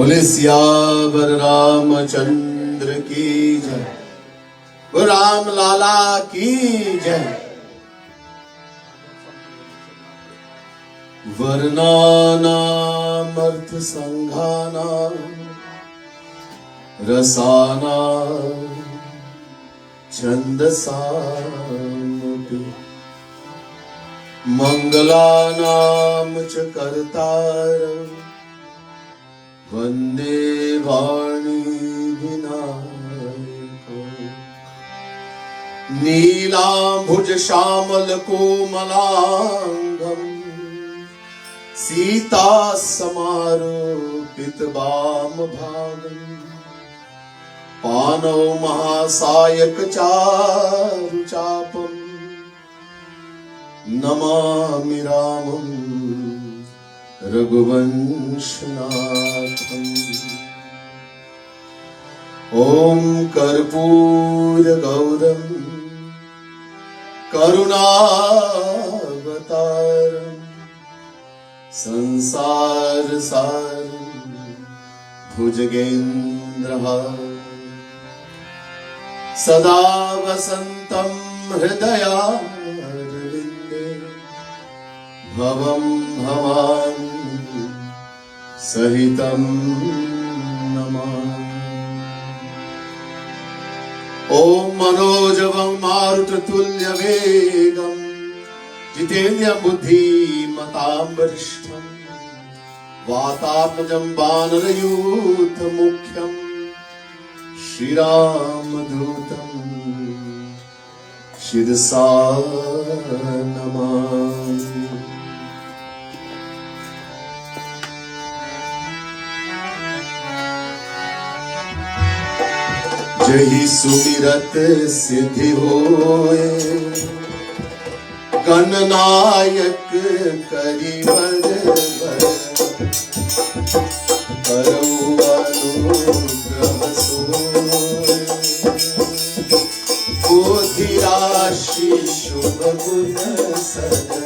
बोले सियावर रामचंद्र की जय, वो राम लाला की जय। वर्णानाम अर्थ संघानाम रसानाम छंदसामपि मंगलानाम च कर्तारम् वंदे वाणी विनायकम् नीलांभुज श्यामल कोमलांगम् सीता समारोपित वाम भागम् पानौ महासायक चारु चापम् नमामि रामम् रघुवंशनाथम्। ओम कर्पूर गौरम करुणावतारम् संसार सारम् भुजगेन्द्रहारम् सदा वसन्तं हृदयारविन्दे भवं भवानि सहितं नमामि। ओम मनोजवं मारुततुल्यवेगं जितेन्द्रियं बुद्धिमतां वरिष्ठं वातात्मजं वानरयूथमुख्यं श्रीरामदूतं शिरसा नमामि। जहि सुमिरत सिद्धि होए गणनायक करि बर बर करौ अनुग्रह सोए बुद्धि राशि शुभ गुण सदा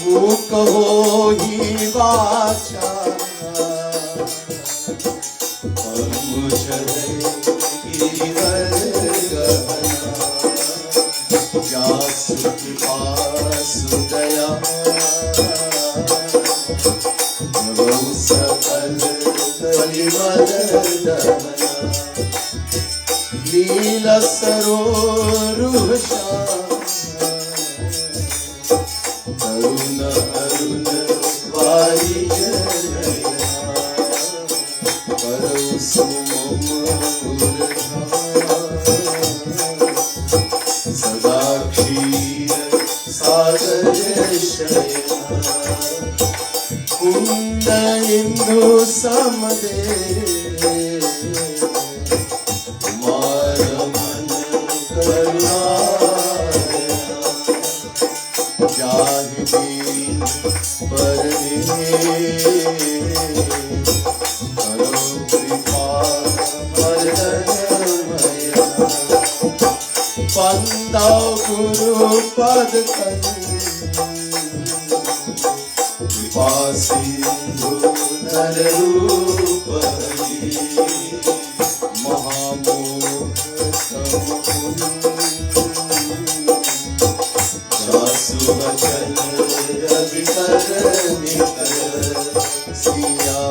मूक होहि वाचा नील सरोरुह तरुण अरुण वारी परौ सदा क्षीर सागर शयना कुंद इंदु समदे गुरु पद कृपा सिंधु नर रूप महामोह जासु बचन रवि कर निकर सिया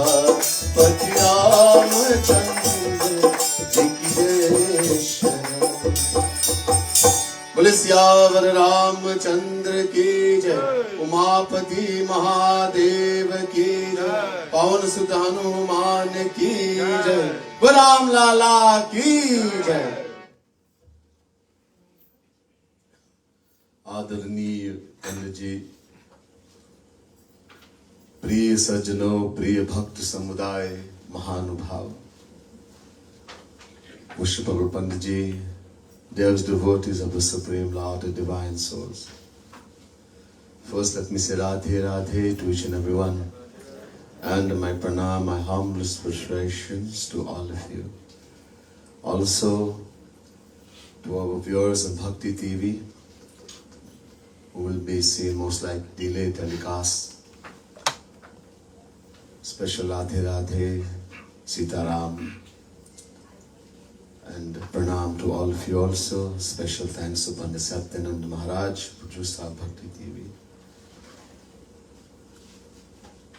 पति रामचंद्र जी की जय। बोले सियावर रामचंद्र की जय, उमापति महादेव की जय, पवन सुत हनुमान की जय, वो राम लाला की जय। आदरणीय पंडित जी, प्रिय सज्जनों, प्रिय भक्त समुदाय, महानुभाव, पुष्पगुरु पंडित जी, dearest devotees of the Supreme Lord and Divine Souls. First, let me say Radhe Radhe to each and everyone, and my pranam, my humblest praises to all of you. Also, to our viewers on Bhakti TV, who will be seeing most like delayed telecast. Special Radhe Radhe, Sita Ram, and pranam to all of you also. Special thanks to Pandit Satyanand Maharaj, producer of Bhakti TV.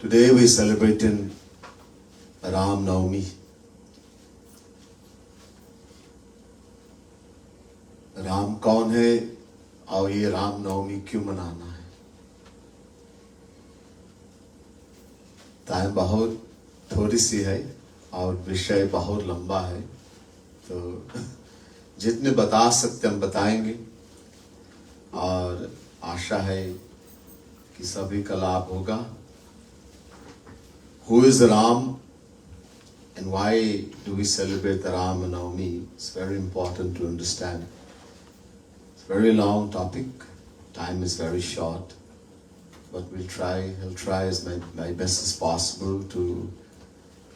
Today we are celebrating Raam Naumi. Ram कौन है और ये राम नवमी क्यों मनाना है? Time बहुत थोड़ी सी है और विषय बहुत लंबा है, तो जितने बता सकते हम बताएंगे और आशा है कि सभी का लाभ होगा. Who is Ram and why do we celebrate the Raam Naumi? It's very important to understand. It's a very long topic. Time is very short, but I'll try as my best as possible to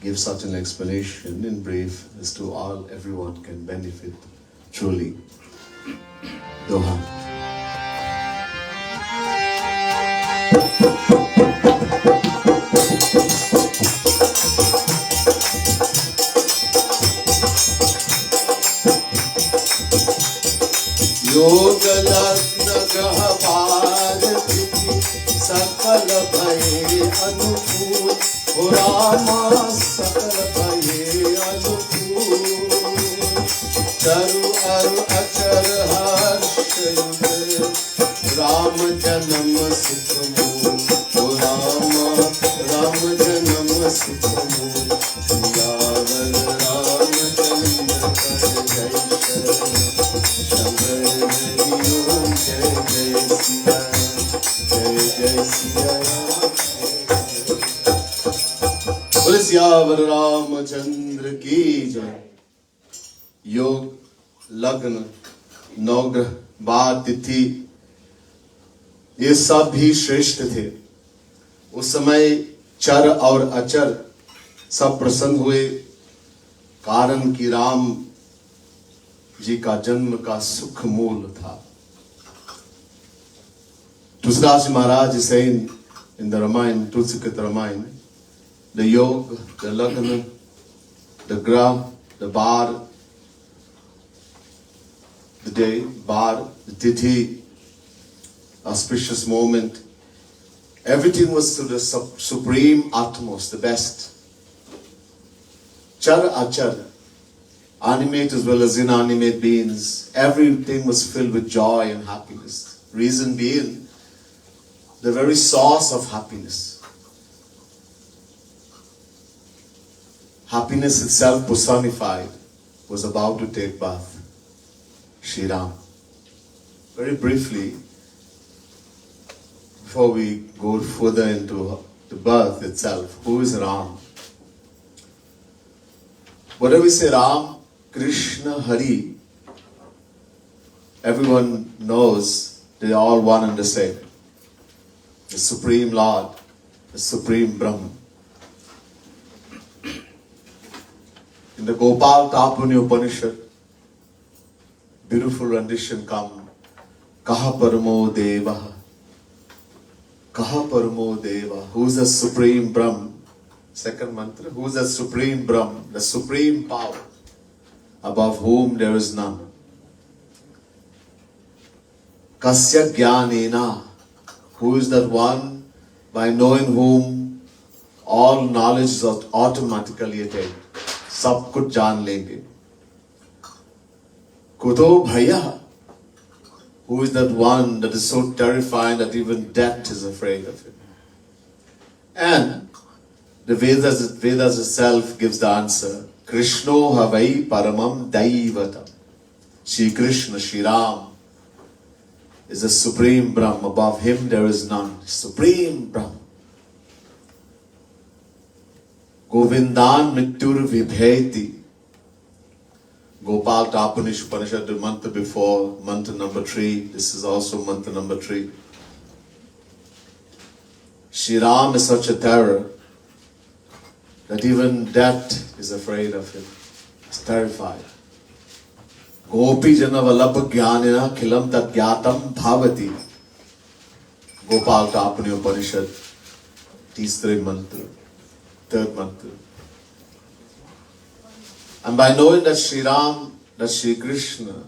give such an explanation in brief as to all everyone can benefit truly. Doha. योग लग्न ग्रह पार तिथि सकल भये अनुकूल, हो रामा सकल भये अनुकूल. चरु अरु अचर हर्ष युग, राम जन्म सुख मूल, हो रामा राम जन्म सुख मूल. सियावर रामचंद्र कर जय सियावर रामचंद्र की जय. योग लग्न नवग्रह बार तिथि ये सब भी श्रेष्ठ थे. उस समय चर और अचर सब प्रसन्न हुए, कारण कि राम जी का जन्म का सुख मूल था. तुलसीदास महाराज is saying in the Ramayana, Tulsikat Ramayana, the yog, the lagna, the gra, the bar, the day, bar, the tithi, auspicious moment, everything was to the supreme utmost, the best. Char achar, animate as well as inanimate beings, everything was filled with joy and happiness. Reason being, the very source of happiness. Happiness itself personified was about to take birth. Shri Ram. Very briefly, before we go further into the birth itself, who is Ram? Whatever we say Ram, Krishna, Hari, everyone knows they are all one and the same. The Supreme Lord, the Supreme Brahman. In the Gopal Tapani Upanishad, beautiful rendition come, Kaha Paramo Deva, Kaha Paramo Deva, who is the Supreme Brahman? Second mantra, who is the Supreme Brahman, the Supreme Power, above whom there is none. Kasya Jnanena, who is that one by knowing whom all knowledge is automatically attained. सब कुछ जान लेंगे. Kuto Bhaya, who is that one that is so terrifying that even death is afraid of him. And the Vedas itself gives the answer. Krishno Havai Paramam Daivatam. Shri Krishna, Shri Ram, is the Supreme Brahm. Above him there is none. Supreme Brahm. Govindan Mrityur Vibheti. Gopal Tapanish Upanishad, the mantra before, mantra number 3. This is also mantra number 3. Shri Ram is such a terror that even death is afraid of him. He's terrified. Gopi Jana Vallabha Jnanena Khilam Tat Gyatam Bhavati. Gopal Tapani Upanishad, तीसरे मंत्र. third mantra. And by knowing that Shri Ram, that Shri Krishna,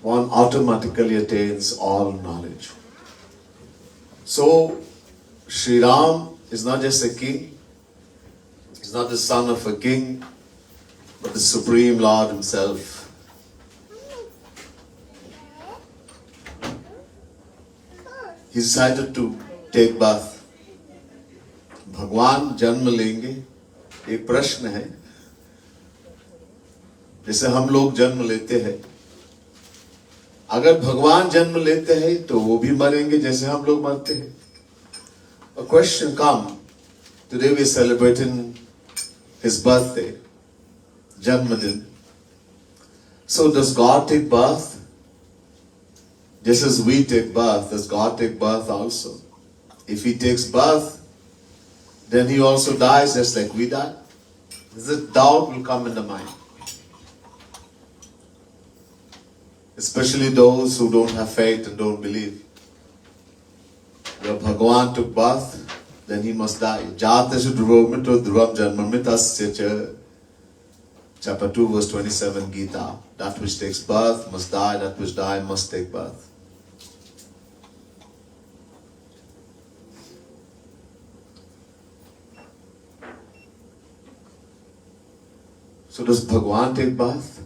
one automatically attains all knowledge. So, Shri Ram is not just a king, he's not the son of a king, but the Supreme Lord himself. He decided to take birth. भगवान जन्म लेंगे, एक प्रश्न है, जैसे हम लोग जन्म लेते हैं, अगर भगवान जन्म लेते हैं तो वो भी मरेंगे जैसे हम लोग मरते हैं. A question come. Today we are celebrating his birthday, Janmadin. So does God take birth? Just as we take birth, does God take birth also? If he takes birth, then he also dies just like we die. This doubt will come in the mind. Especially those who don't have faith and don't believe. If Bhagavan took birth, then he must die. Jatasya dhruvam dhruvam janmamitasya cha. Chapter 2 verse 27 Gita. That which takes birth must die, that which die must take birth. So does Bhagavan take birth?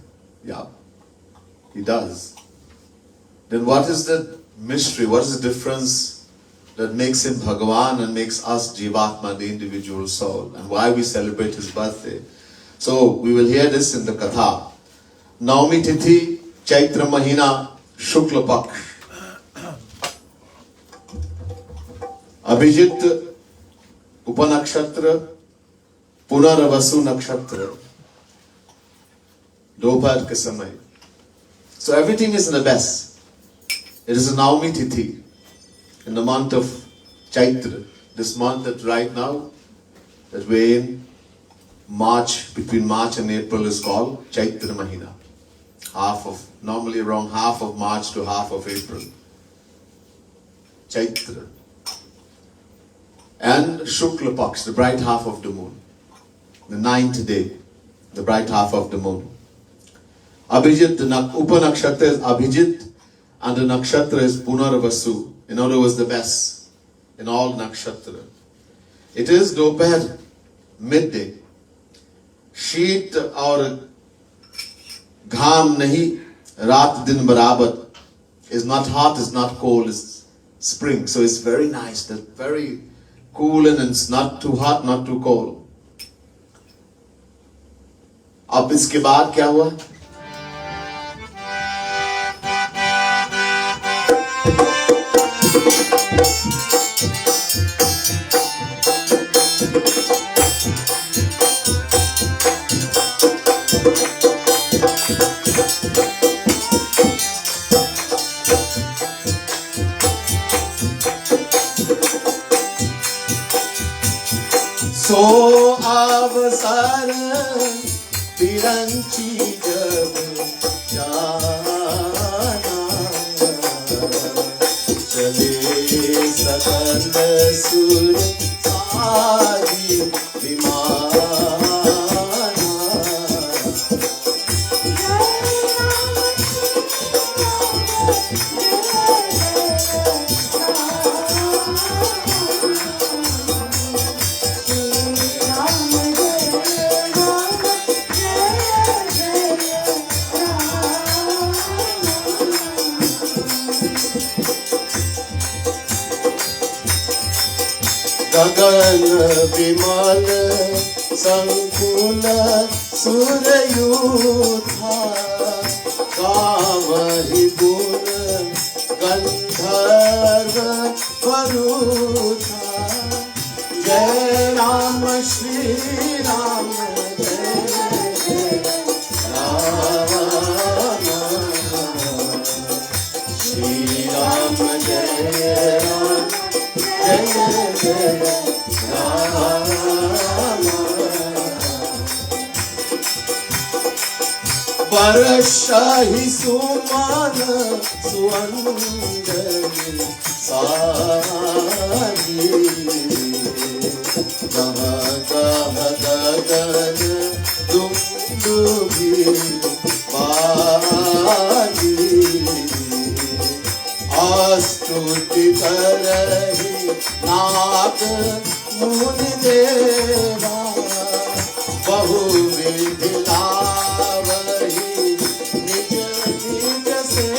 Yeah, he does. Then what is the mystery? What is the difference that makes him Bhagavan and makes us Jivatma, the individual soul? And why we celebrate his birthday? So we will hear this in the Katha. Naumi Tithi, Chaitra Mahina, Shukla Paksh. Abhijit Upanakshatra, Punaravasu Nakshatra. दोपहर के समय. So everything is in the best. It is a Naumi Tithi in the month of Chaitra. This month that right now that we're in, March, between March and April is called Chaitra Mahina. Normally around half of March to half of April. Chaitra. And Shukla Paksh, the bright half of the moon. The 9th day, the bright half of the moon. Abhijit, the Upanakshatra is Abhijit, and the nakshatra is Punarvasu. In other words, the best in all nakshatra. It is Dopahar, midday. Sheet or Gham nahi, Raat din barabar. Is not hot, is not cold, it's spring. So it's very nice, that's very cool and it's not too hot, not too cold. अब इसके बाद क्या हुआ? So avsar tiranchi jab jana chale sakal sur saadi vimana. गगन विमल संकुल सुरयूथा गावहि गुण गंधर्व वरुथा. जय राम श्री राम जय राम श्री राम जय राम जय जय राम. वर्षहि सुमन सुअंजलि सारी गह गह गगन दुंदुभि बाजी स्तुति करहि नाग मुनि देवा बहुविधि लावहि निज निज से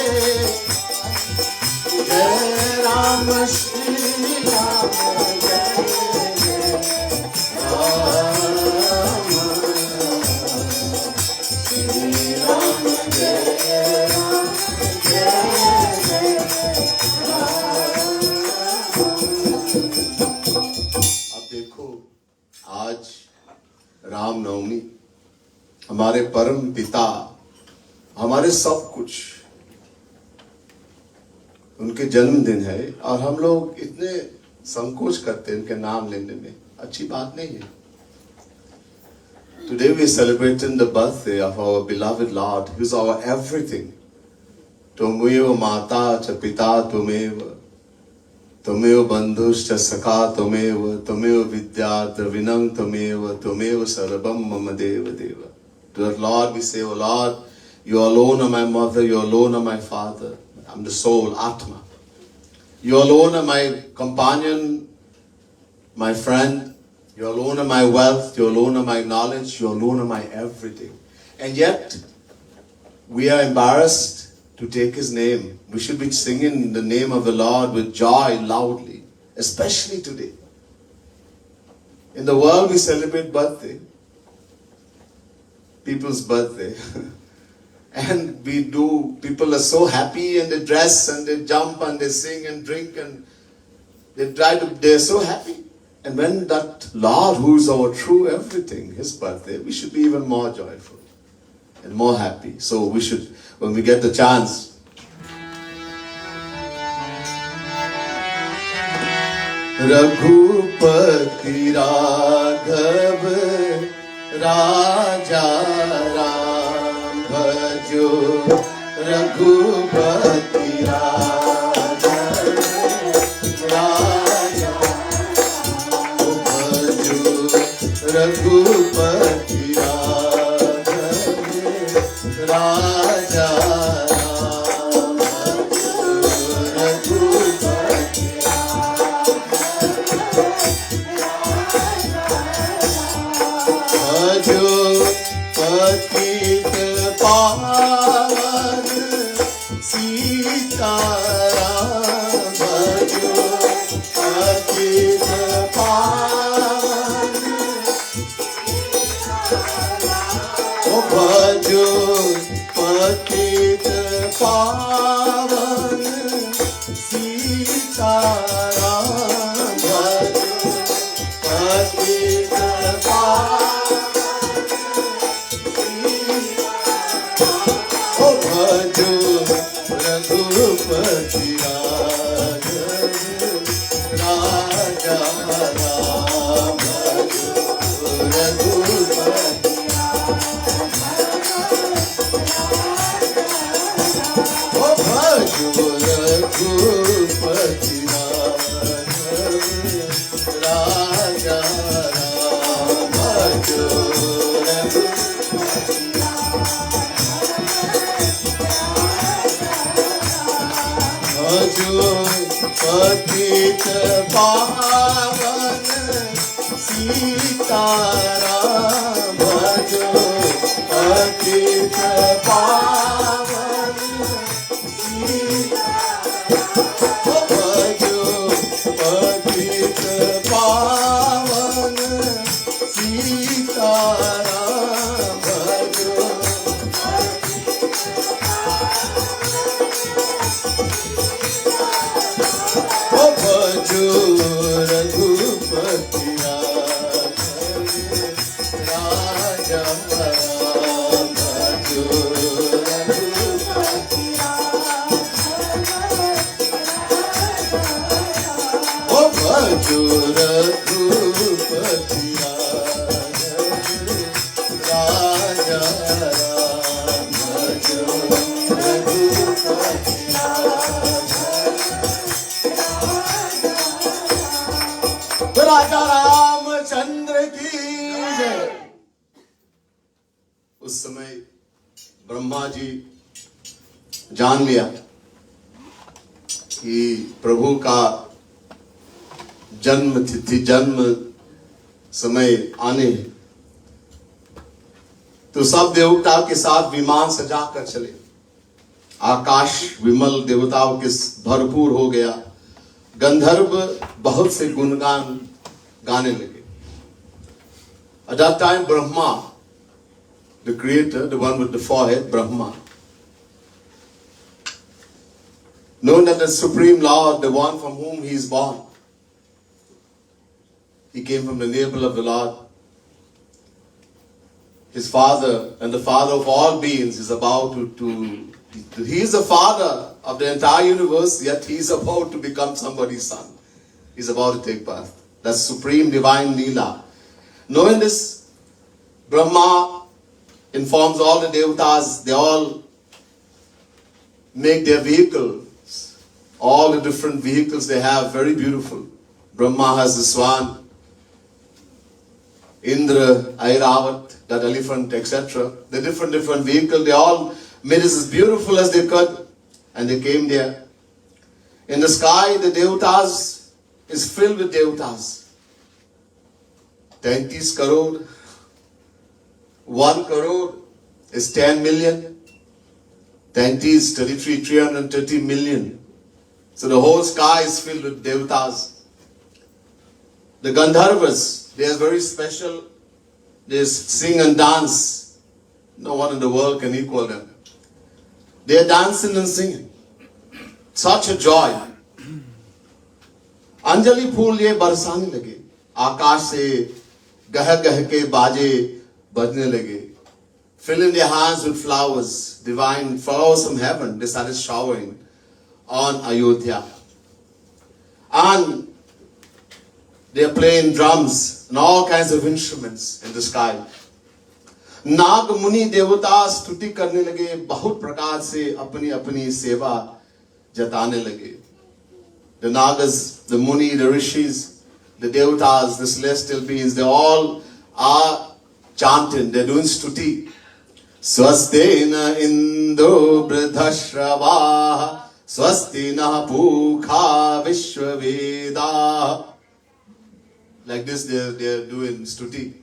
जय राम श्री राम जय जय राम श्री राम जय राम जय जय अब देखो आज राम नवमी हमारे परम पिता हमारे सब कुछ उनके जन्मदिन है और हम लोग इतने संकोच करते हैं उनके नाम लेने में। अच्छी बात नहीं है। Today we celebrating the birthday of our beloved Lord, who is our everything. Tumeva mata cha pita tumeva, tumeva bandhushcha sakha tumeva, tumeva vidya dravinam tumeva, tumeva sarabam mama deva deva. To that Lord we say, O Lord, you alone are my mother, you alone are my father. I'm the soul, Atma. You alone are my companion, my friend. You alone are my wealth, you alone are my knowledge, you alone are my everything. And yet, we are embarrassed to take His name. We should be singing the name of the Lord with joy loudly, especially today. In the world we celebrate birthday, people's birthday. And people are so happy and they dress and they jump and they sing and drink and they're so happy. And when that Lord who is our true everything, His birthday, we should be even more joyful and more happy. So we should, when we get the chance, Raghupati Raghav Raja Ram Bhajo Raghupati Raghav Raja Bhajo Raghupati Raghav Raja Ram Bhajo Raghupati Bhajo Patit Pavan Sita Ram Bhajo Patit Pavan Bhajo Patit Pavan Sita Ram Bhajo Patit Pavan Bhajo Raghupati Raghav Raja Ram Bhajo Raghupati Bhajo Raghupati Raghav Raja Ram Bhajo Bhajo Patit Pavan Sita Ram Bhajo Patit Pavan Bhajo Patit Pavan Sita Ram Bhajo Bhajo Raghupati Raghav उस समय ब्रह्मा जी जान लिया कि प्रभु का जन्म तिथि, जन्म समय आने हैं, तो सब देवता के साथ विमान सजा कर चले। आकाश विमल देवताओं के भरपूर हो गया। गंधर्व बहुत से गुणगान गाने लगे। At that time, Brahma, the creator, the one with the forehead, Brahma, known as the Supreme Lord, the one from whom he is born. He came from the navel of the Lord. His father and the father of all beings is about he is the father of the entire universe, yet he is about to become somebody's son. He is about to take birth. That's supreme divine Leela. Knowing this, Brahma informs all the devatas, they all make their vehicles, all the different vehicles they have, very beautiful. Brahma has the swan, Indra, Airavat, that elephant, etc. The different vehicles, they all made it as beautiful as they could, and they came there. In the sky, the devatas is filled with devatas. 33 crore, 1 crore is 10 million. 30 is 33, 330 million. So the whole sky is filled with devatas. The Gandharvas, they are very special. They sing and dance. No one in the world can equal them. They are dancing and singing. Such a joy. Anjali फूल ये बरसाने लगे. आकाश से गह गह के बाजे बजने लगे. Filling their hands with flowers, divine flowers from heaven. They started showering on Ayodhya. And they are playing drums and all kinds of instruments in the sky. नाग मुनि देवता स्तुति करने लगे, बहुत प्रकार से अपनी अपनी सेवा जताने लगे. The Nagas, the Muni, the Rishis, the Devatas, the celestial beings, they all are chanting, they're doing stuti. Swastena Indo Bridhashravaha Swastina Pukha Vishwaveda. Like this, they're doing stuti.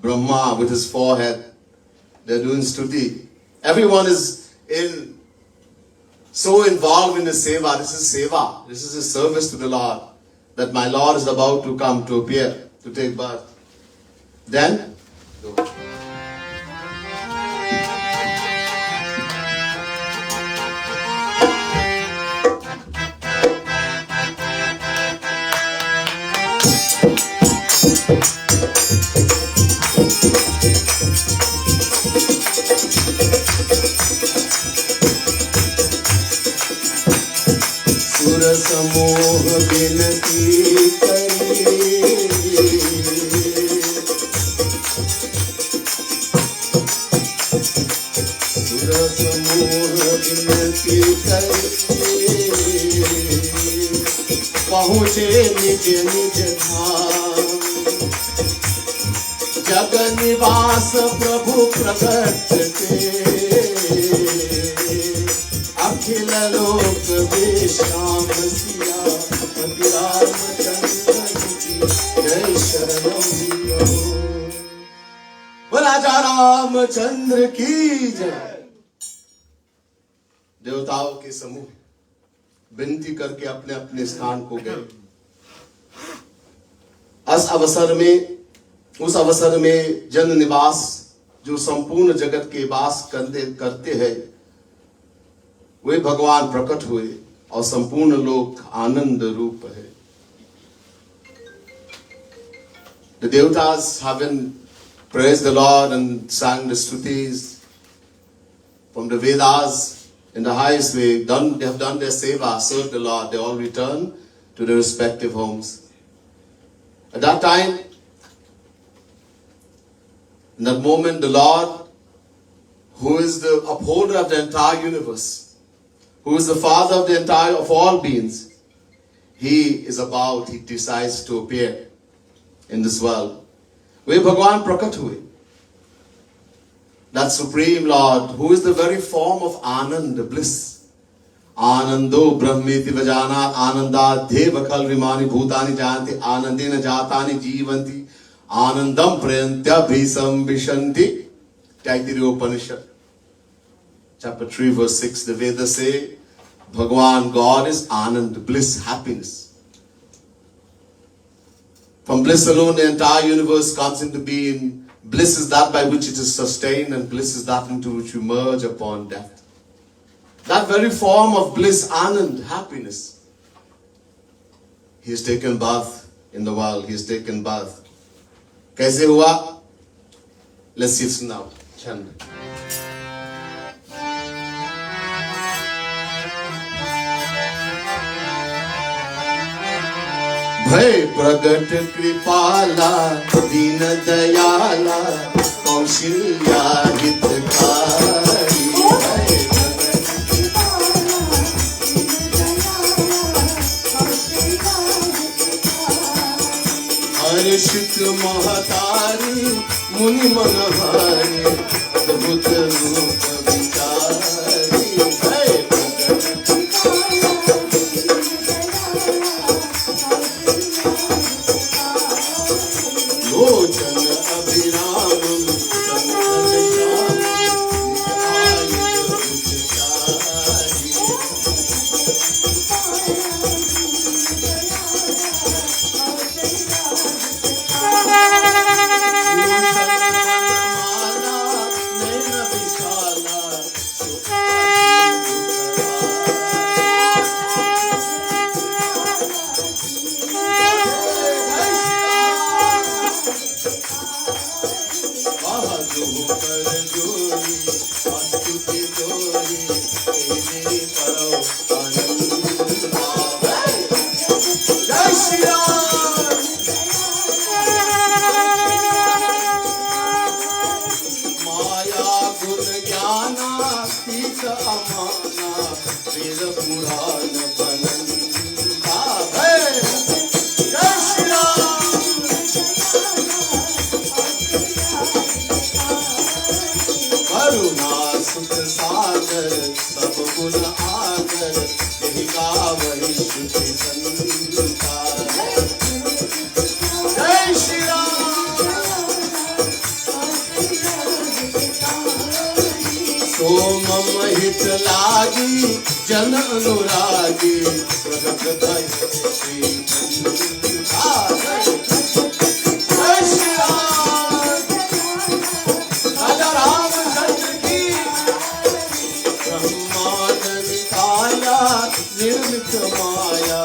Brahma with his forehead, they're doing stuti. Everyone is so involved in the seva. This is seva. This is a service to the Lord. That my Lord is about to come, to appear, to take birth. Then, समूह विनती करिए, सुर समूह विनती करिए, पहुँचे निज निज धाम, जग निवास प्रभु प्रकट के, अखिल लोक विश्राम सिया पति रामचंद्र की जय शरणम। बोला जा रामचंद्र की जय। देवताओं के समूह विनती करके अपने अपने स्थान को गए। उस अवसर में जन निवास जो संपूर्ण जगत के वास करते हैं, वे भगवान प्रकट हुए और संपूर्ण लोक आनंद रूप है। The devatas having praised the Lord and sang the stutis from the Vedas in the highest way, they have done their seva, served the Lord, they all return to their respective homes. At that time, in that moment, the Lord, who is the upholder of the entire universe, who is the father of all beings, he decides to appear in this world. वे भगवान प्रकट हुए that Supreme Lord, who is the very form of Anand, bliss. Anando Brahmeti Vajana Ananda Deva Kalvimani Bhutani Janti Anandina Jatani Jivanti Anandam Prayantya Bhisam Vishanti. Taittiriya Upanishad, chapter 3, verse 6. The Vedas say, Bhagavan, God is Anand, bliss, happiness. From bliss alone, the entire universe comes into being. Bliss is that by which it is sustained, and bliss is that into which you merge upon death. That very form of bliss, Anand, happiness. He has taken birth in the world. He has taken birth. Kaise hua? Let's see it now. Chand. भय प्रगट कृपाला दीन दयाला कौशल्या हितकारी हर्षित महतारी मुनि मनहारी अद्भुत रूप विचारी भय लोचन अभिराम संकट श्याम आयुध उच्चारी माला नैन विशाला लागी जन अनुरागी प्रगट भय श्री राजा रामचंद्र की ब्रह्मांड निकाला निर्मित माया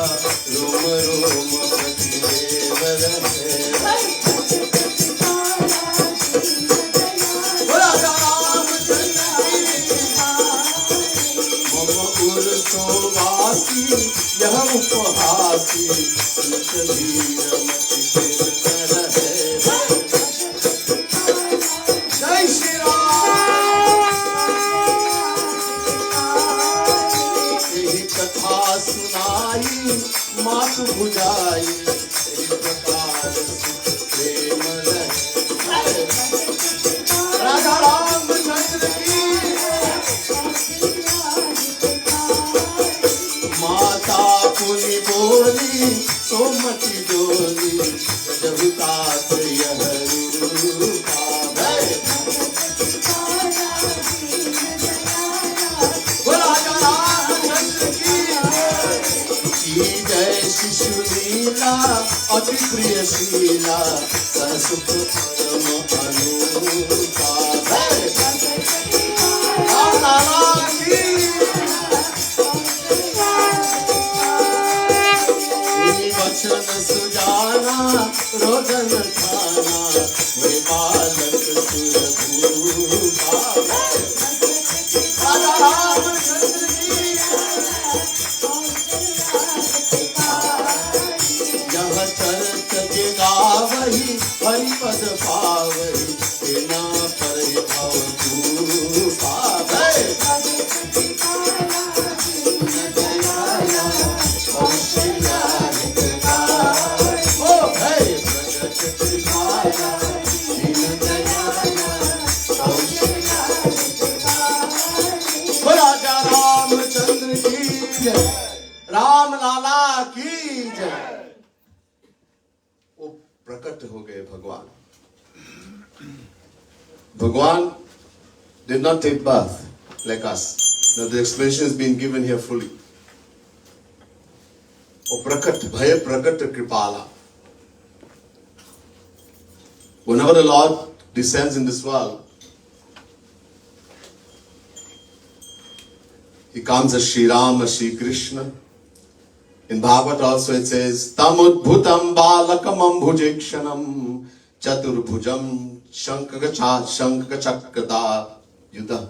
रोम रोम प्रतिदेव रहे यह उपहासी जय श्री राम। यही कथा सुनाई मातु बुझाई इस प्रकार प्रेम राजा रामचंद्र की माता पुनि बोली सोमति डोली जबुतात यह रूपा भय राजा रामचंद्र की जय शिशु लीला अति प्रिय शीला सरसुख परम अनुपा भय वचन सुजाना रोदन खाना वे बालक सुरभूपा राजा रामचंद्र की यह चरित के गावही हरिपद पावही बिना पर भव भूपा भय Bhagwan did not take birth like us. Now the explanation has been given here fully. O prakat, bhaya prakat kripala. Whenever the Lord descends in this world, He comes as Shri Ram, as Shri Krishna. In Bhagavad also it says, Tam udbhutam balakamam bhujekshanam chaturbhujam shankagachakada yuddha.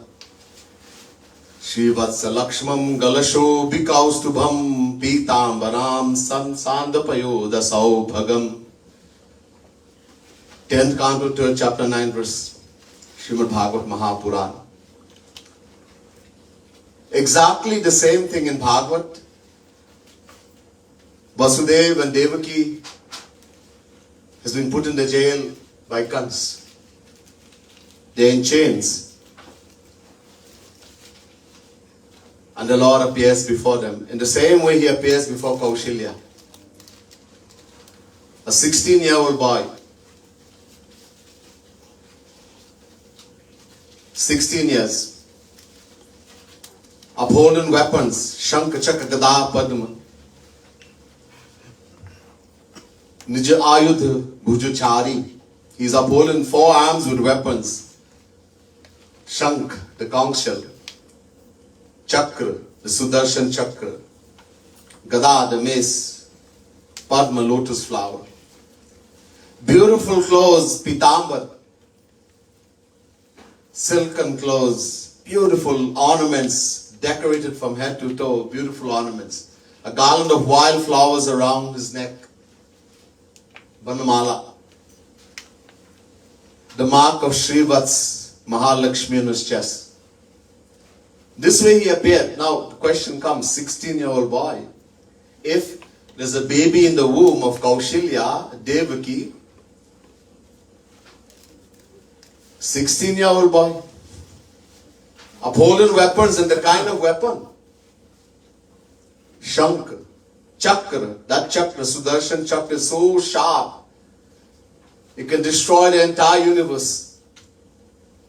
Shri Vatsa Lakshmam Galasho Bikaustubham Pitambaram Sandapayo Dasau Bhagam. 10th Canto 3rd chapter 9 verse Srimad Bhagavat Mahapurana. Exactly the same thing in Bhagavat. Vasudeva and Devaki has been put in the jail by Kans. They're in chains. And the Lord appears before them. In the same way He appears before Kaushilya. A 16-year-old boy. 16 years. Upholding weapons. Shank, Chakra, Gada, Padma. Nija Ayudha, Bhujuchari. He's upholding 4 arms with weapons. Shank, the conch shell. Chakra, the Sudarshan Chakra. Gada, the mace. Padma, lotus flower. Beautiful clothes, Pitambar. Silken clothes. Beautiful ornaments, decorated from head to toe. Beautiful ornaments. A garland of wild flowers around his neck. Vanamala. The mark of Shrivats Mahalakshmi on his chest. This way He appeared. Now the question comes, 16-year-old boy. If there's a baby in the womb of Kaushilya, Devaki, 16-year-old boy, upholding weapons, and the kind of weapon, Shank, Chakra, that Chakra, Sudarshan Chakra is so sharp, it can destroy the entire universe.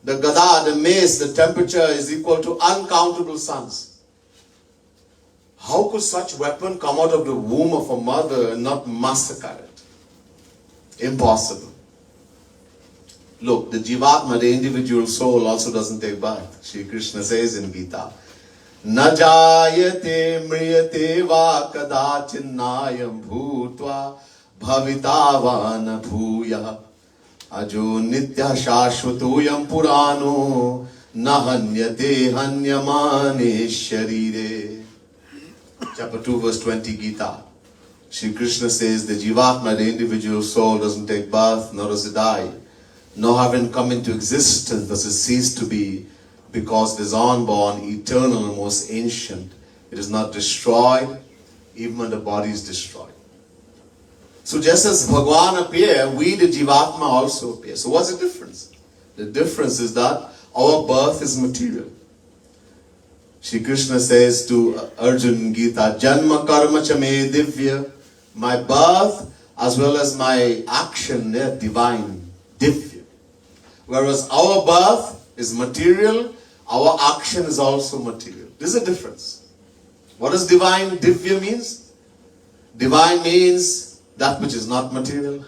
The Gada, the mace, the temperature is equal to uncountable suns. How could such weapon come out of the womb of a mother and not massacre it? Impossible. Look, the Jivatma, the individual soul, also doesn't take birth. Shri Krishna says in Gita, Na jayate mriyate va kadachinnayam bhutva bhavitavana bhuya ajo nitya shashvatuyam purano nahanyate hanyamane sharire. Chapter 2 verse 20 Gita. Shri Krishna says the Jivatma, the individual soul, doesn't take birth, nor does it die. Nor having come into existence does it cease to be, because it is unborn, eternal, and most ancient. It is not destroyed, even when the body is destroyed. So just as Bhagwan appeared, we the Jivatma also appear. So what's the difference? The difference is that our birth is material. Shri Krishna says to Arjuna in Gita, Janma karma cha me divya. My birth as well as my action, they are divine, divya. Whereas our birth is material, our action is also material. This is a difference. What does divine, divya means? Divine means that which is not material.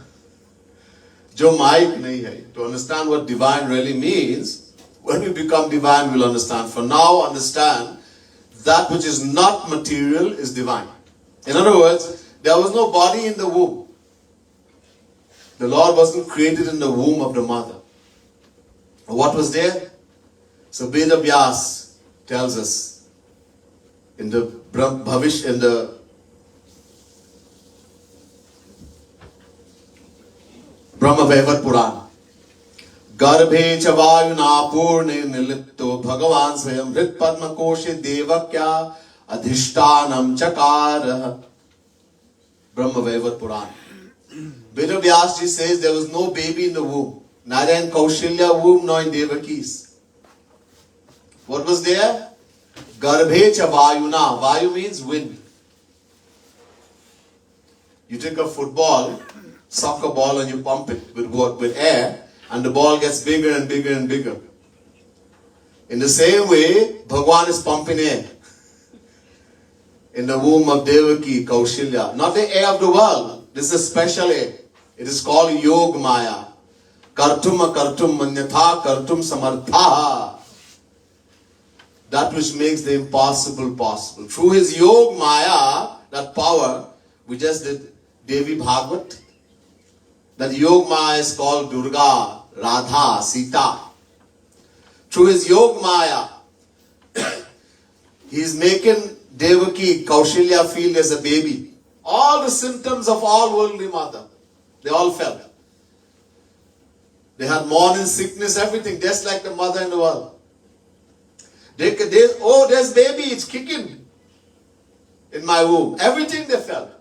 Jo maik nahi hai. To understand what divine really means, when we become divine, we'll understand. For now, understand that which is not material is divine. In other words, there was no body in the womb. The Lord wasn't created in the womb of the mother. What was there? So Veda Vyas tells us in the Bhavish, in the Brahma Vaivat Purana, Garbhe Chavayuna Purne Nilitto Bhagavan Swayam Rit Padma Koshe Devakya Adhishtanam Chakara. Brahma Vaivat Purana. Veda Vyasji says there was no baby in the womb, neither in Kaushilya womb nor in Devaki's. What was there? Garbhe Chavayuna. Vayu means wind. You take a football, soccer ball, and you pump it with what? With air, and the ball gets bigger and bigger and bigger. In the same way, Bhagwan is pumping air in the womb of Devaki, Kaushilya. Not the air of the world. This is a special air. It is called Yog Maya. Kartum akartum manyatha kartum samartha. That which makes the impossible possible. Through his Yog Maya, that power, we just did Devi Bhagavad. That Yog Maya is called Durga, Radha, Sita. Through his Yog Maya, he is making Devaki, Kaushilya feel as a baby. All the symptoms of all worldly mother, they all felt. They had morning sickness, everything, just like the mother in the world. Oh, there's baby, it's kicking in my womb. Everything they felt.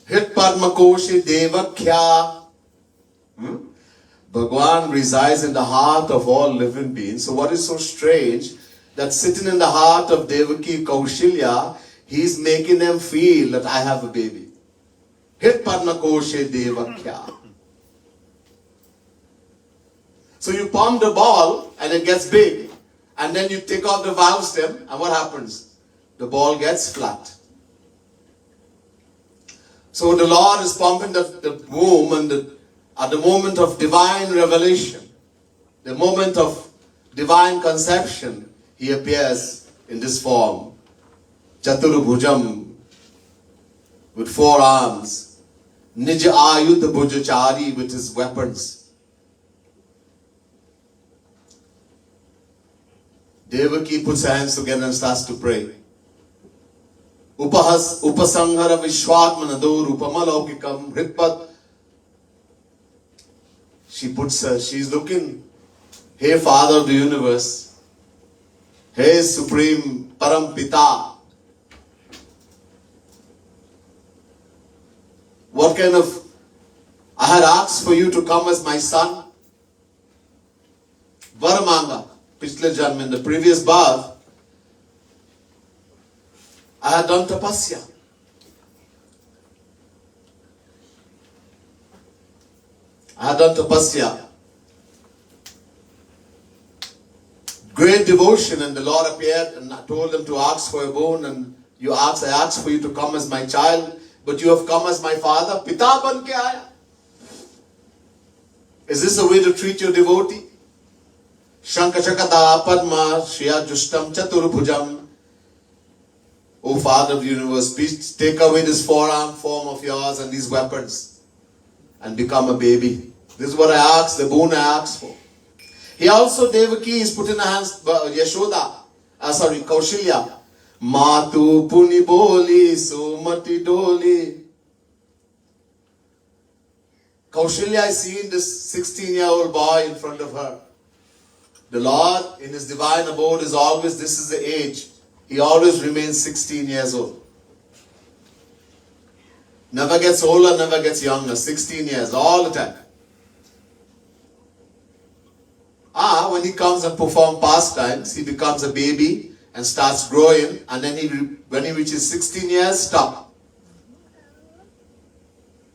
Hit Padma Koshi Devakya. Bhagwan resides in the heart of all living beings. So what is so strange, that sitting in the heart of Devaki Kaushilya, he's making them feel that I have a baby. Hit Padma Koshi Devakya. So you pump the ball and it gets big, and then you take off the valve stem, and what happens? The ball gets flat. So the Lord is pumping the womb, and at the moment of divine revelation, the moment of divine conception, he appears in this form. Chaturabhujam, with 4 arms. Nija Ayudha Bhujachari, with his weapons. Devaki puts her hands together and starts to pray. Upasanghara Vishwatmanado Rupamalaukikam Hritpat. She's looking, hey Father of the universe, hey Supreme Param Pita. What kind of, I had asked for you to come as my son. Varamanga. Pichle Janm, in the previous birth, I had done tapasya. Great devotion, and the Lord appeared and told them to ask for a boon, and I asked for you to come as my child, but you have come as my father. Pita ban ke aaya. Is this a way to treat your devotee? Shankashakata Padma Shriya Justam Chaturbhujam. O Father of the universe, please take away this 4-arm form of yours and these weapons and become a baby. This is what I asked, the boon I asked for. He also, Devaki is put in the hands, Kaushilya. Matu puni boli sumati doli. Kaushilya is seeing this 16-year-old boy in front of her. The Lord in his divine abode is always, this is the age. He always remains 16 years old. Never gets older, never gets younger. 16 years, all the time. When he comes and performs pastimes, he becomes a baby and starts growing, and then when he reaches 16 years, stop.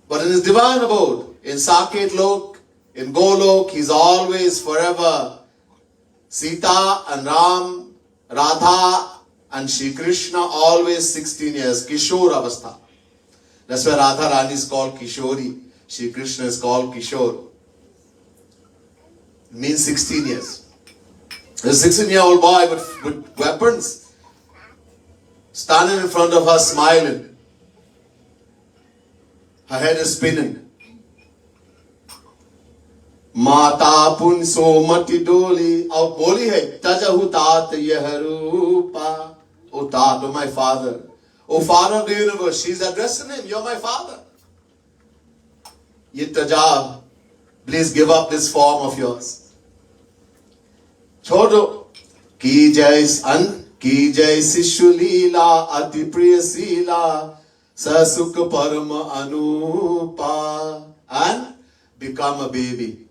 But in his divine abode, in Saket Lok, in Golok, he's always forever Sita and Ram, Radha and Shri Krishna, always 16 years. Kishore Avastha. That's why Radha Rani is called Kishori. Shri Krishna is called Kishore. It means 16 years. There's a 16-year-old boy with weapons, standing in front of her smiling. Her head is spinning. Mata pun so mati doli. Aur boli hai, tajahu tat yaharupa. O Tat, O my Father. O Father of the universe. She's addressing him. You're my Father. Ye tajab. Please give up this form of yours. Chodo. Ki jai sishu leela ati priya sila sasuk parama anupa. And become a baby.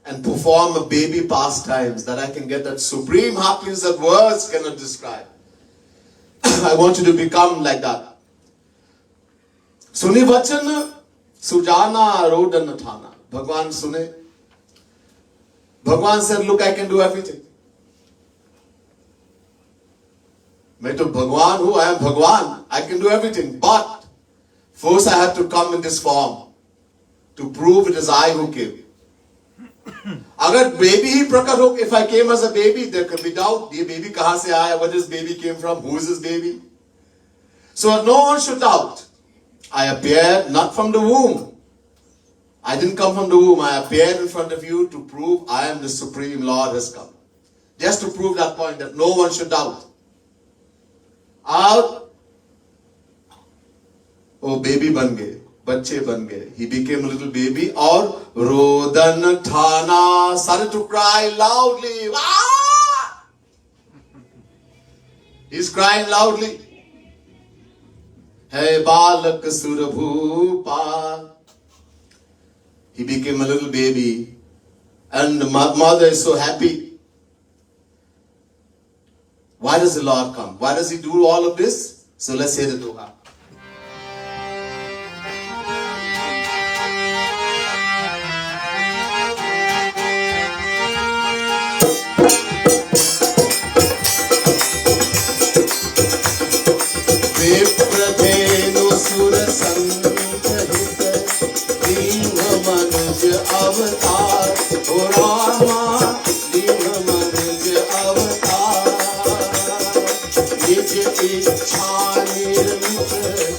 And perform a baby pastimes, that I can get that supreme happiness that words cannot describe. I want you to become like that. Suni vachan sujana rodan thana. भगवान सुने. भगवान said, look, I can do everything. मैं तो भगवान हूं, I am भगवान. I can do everything. But first I have to come in this form to prove it is I who came. अगर baby ही प्रकट हो, if I came as a baby, there could be doubt. ये baby कहां से आया? Where this baby came from? Who is this baby? So no one should doubt. I appeared not from the womb. I didn't come from the womb. I appeared in front of you to prove I am the Supreme Lord has come. Just to prove that point that no one should doubt. Out. Oh, baby ban gaye. बच्चे बन गए. He became a little baby और रोदन ठाना, started to cry loudly. Ah! He's crying loudly. Hey balak surabhupa. He became a little baby and the mother is so happy. Why does the Lord come? Why does he do all of this? So let's say the doha. अवतार ओ रामा लिंग मनुज अवतार निज इच्छा निर्मित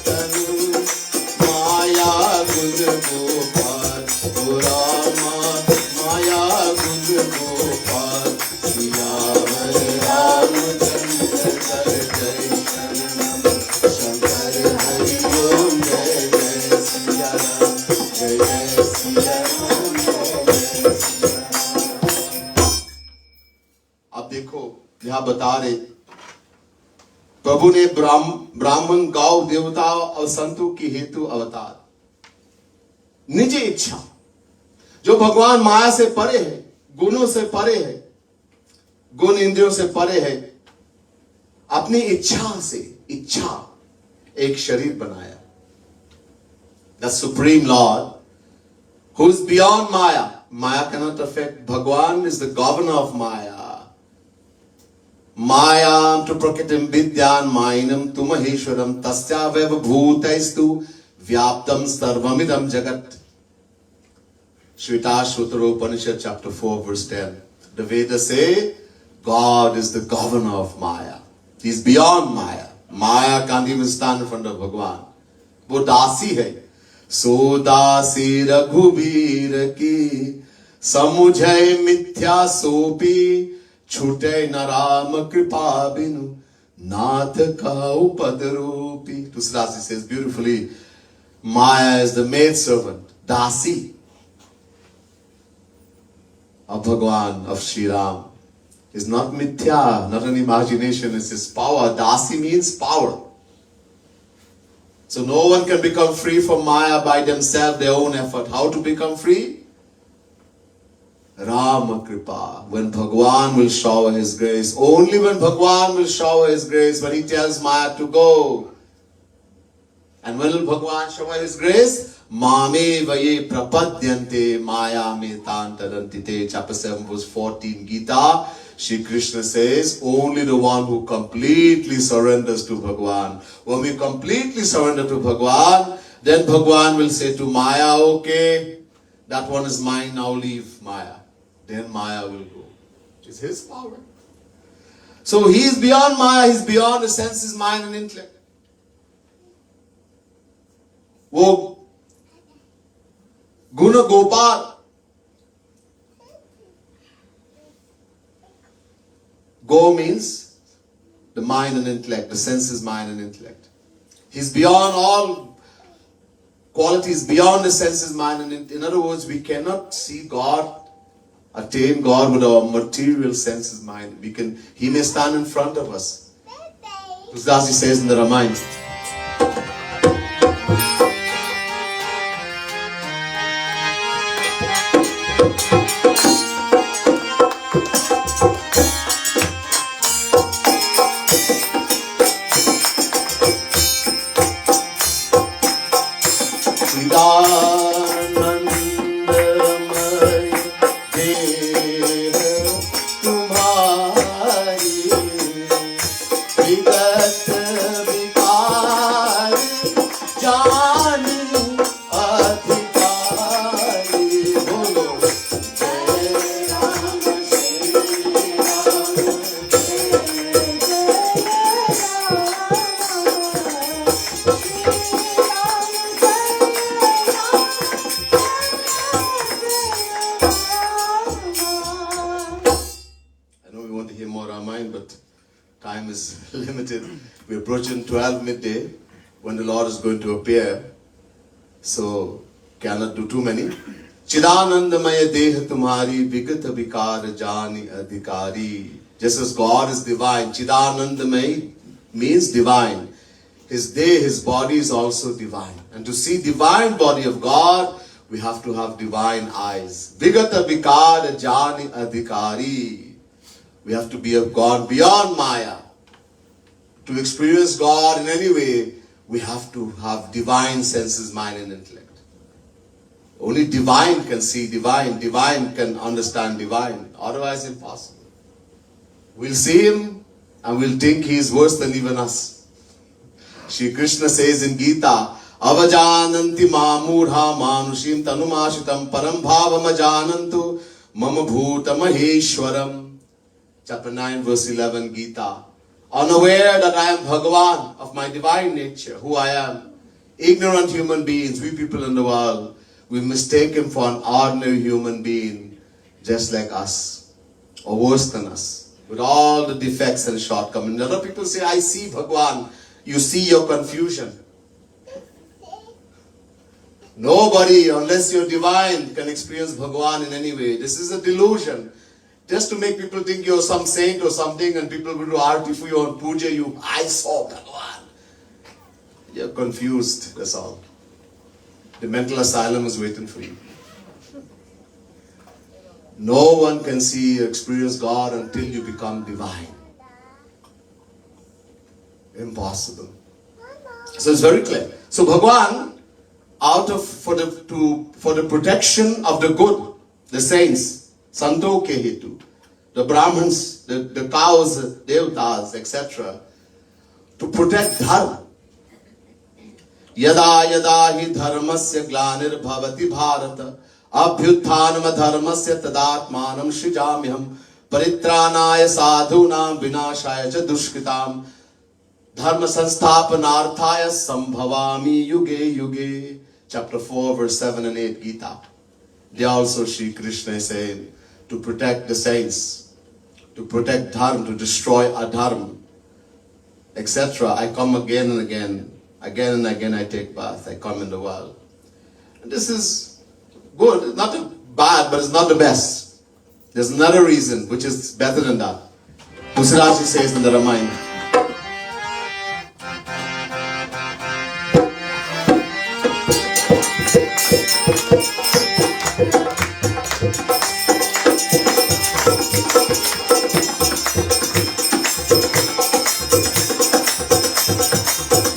तनु माया गुण गोपाल ओ रामा माया गुण गोपाल सियावर रामचंद्र कर जय शरणम शंकर हरि ओम जय जय सिया राम जय जय सिया राम. देखो यहां बता रहे प्रभु ने ब्राह्मण गौ देवता और संतों की हेतु अवतार. निज इच्छा, जो भगवान माया से परे है, गुणों से परे है, गुण इंद्रियों से परे है, अपनी इच्छा से एक शरीर बनाया. The supreme Lord who is beyond Maya. Maya cannot affect. Bhagwan is the governor of Maya. Mayam tu prakritim vidyan mainam tu maheshwaram tasya veva bhutaistu vyaptam sarvamidam jagat. Shvetashvatara Upanishad chapter 4 verse 10. The Vedas say God is the governor of Maya. He is beyond Maya. Maya can't even stand in front of Bhagwan. वो दासी है. सो दासी रघुबीर की समुझय मिथ्या सोपी छूटे न राम कृपा बिनु नाथ का उपद्रूपी. Tusilasi says beautifully, Maya is the maid servant, dasi of Bhagwan, of Shri Ram. Is not mithya, not an imagination, it's his power. Dasi means power. So no one can become free from Maya by themselves, their own effort. How to become free? Rama Kripa. When Bhagwan will shower his grace. Only when Bhagwan will shower his grace, when he tells Maya to go. And when will Bhagwan shower his grace? Mame vaye prapadyante maya me tantadantite. Chapter 7 verse 14 Gita. Shri Krishna says, only the one who completely surrenders to Bhagwan. When we completely surrender to Bhagwan, then Bhagwan will say to Maya, okay, that one is mine, now leave Maya. Then Maya will go. It's his power. So he is beyond Maya, he is beyond the senses, mind and intellect. वो गुण Gopal. Go means the mind and intellect, the senses, mind and intellect. He's beyond all qualities, beyond the senses, mind and intellect. In other words, we cannot see God, attain God with our material senses, mind. He may stand in front of us. Tusilasi says in the Ramayana. Ramayana, but time is limited. We're approaching 12 midday when the Lord is going to appear. So, cannot do too many. Chidanandamaya deha tumhari vigata vikar jani adhikari. Just as God is divine, Chidanandamaya means divine. His day, his body is also divine. And to see divine body of God, we have to have divine eyes. Vigata vikar jani adhikari. We have to be of God beyond Maya. To experience God in any way, we have to have divine senses, mind and intellect. Only divine can see divine. Divine can understand divine. Otherwise impossible. We'll see him and we'll think he is worse than even us. Shri Krishna says in Gita, Avajananti mamudha manushim tanumashitam param bhavam ajanantu mama bhuta maheshwaram. Chapter 9 verse 11 Gita. Unaware that I am Bhagavan of my divine nature, who I am. Ignorant human beings, we people in the world, we mistake him for an ordinary human being, just like us, or worse than us, with all the defects and shortcomings. Other people say, I see Bhagavan. You see your confusion. Nobody, unless you're divine, can experience Bhagavan in any way. This is a delusion. Just to make people think you're some saint or something, and people will do arti for you and puja you. I saw Bhagavan. You're confused, that's all. The mental asylum is waiting for you. No one can see or experience God until you become divine. Impossible. So it's very clear. So Bhagavan, for the protection of the good, the saints, Santo ke hetu, the Brahmins, the cows, Devatas, etc., to protect Dharma. Yada yada hi dharmasya glanir bhavati bharata abhyuthanam dharmasya tadatmanam shrijamyam paritranaya sadhunam vinashaya cha dushkritam dharma sansthapanarthaya sambhavami yuge yuge. Chapter 4 verse 7 and 8 Gita. They also Shri Krishna is saying to protect the saints, to protect dharma, to destroy adharma, etc. I come again and again. Again and again I take bath, I come in the world. And this is good, it's not bad, but it's not the best. There's another reason which is better than that. Tusiraji says in the Ramayana.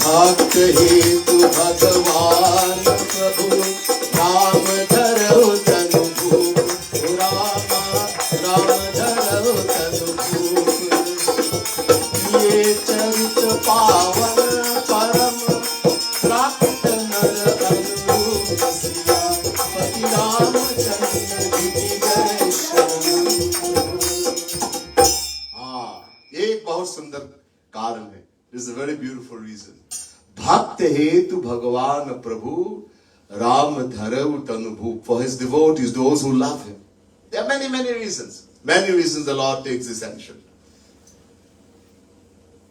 भक्त हेतु भगवान प्रभु राम धरौ तनु भूप राम धरौ तनु भूप ये चरित पावन परम प्राप्त नर अनुरूप सिया पति रामचंद्र जी जय शरण। एक बहुत सुंदर कारण है. This is a very beautiful reason. Bhakt hetu Bhagavan Prabhu Ram Dharav Tanubhu. For his devotees, those who love him. There are many, many reasons. Many reasons the Lord takes this action.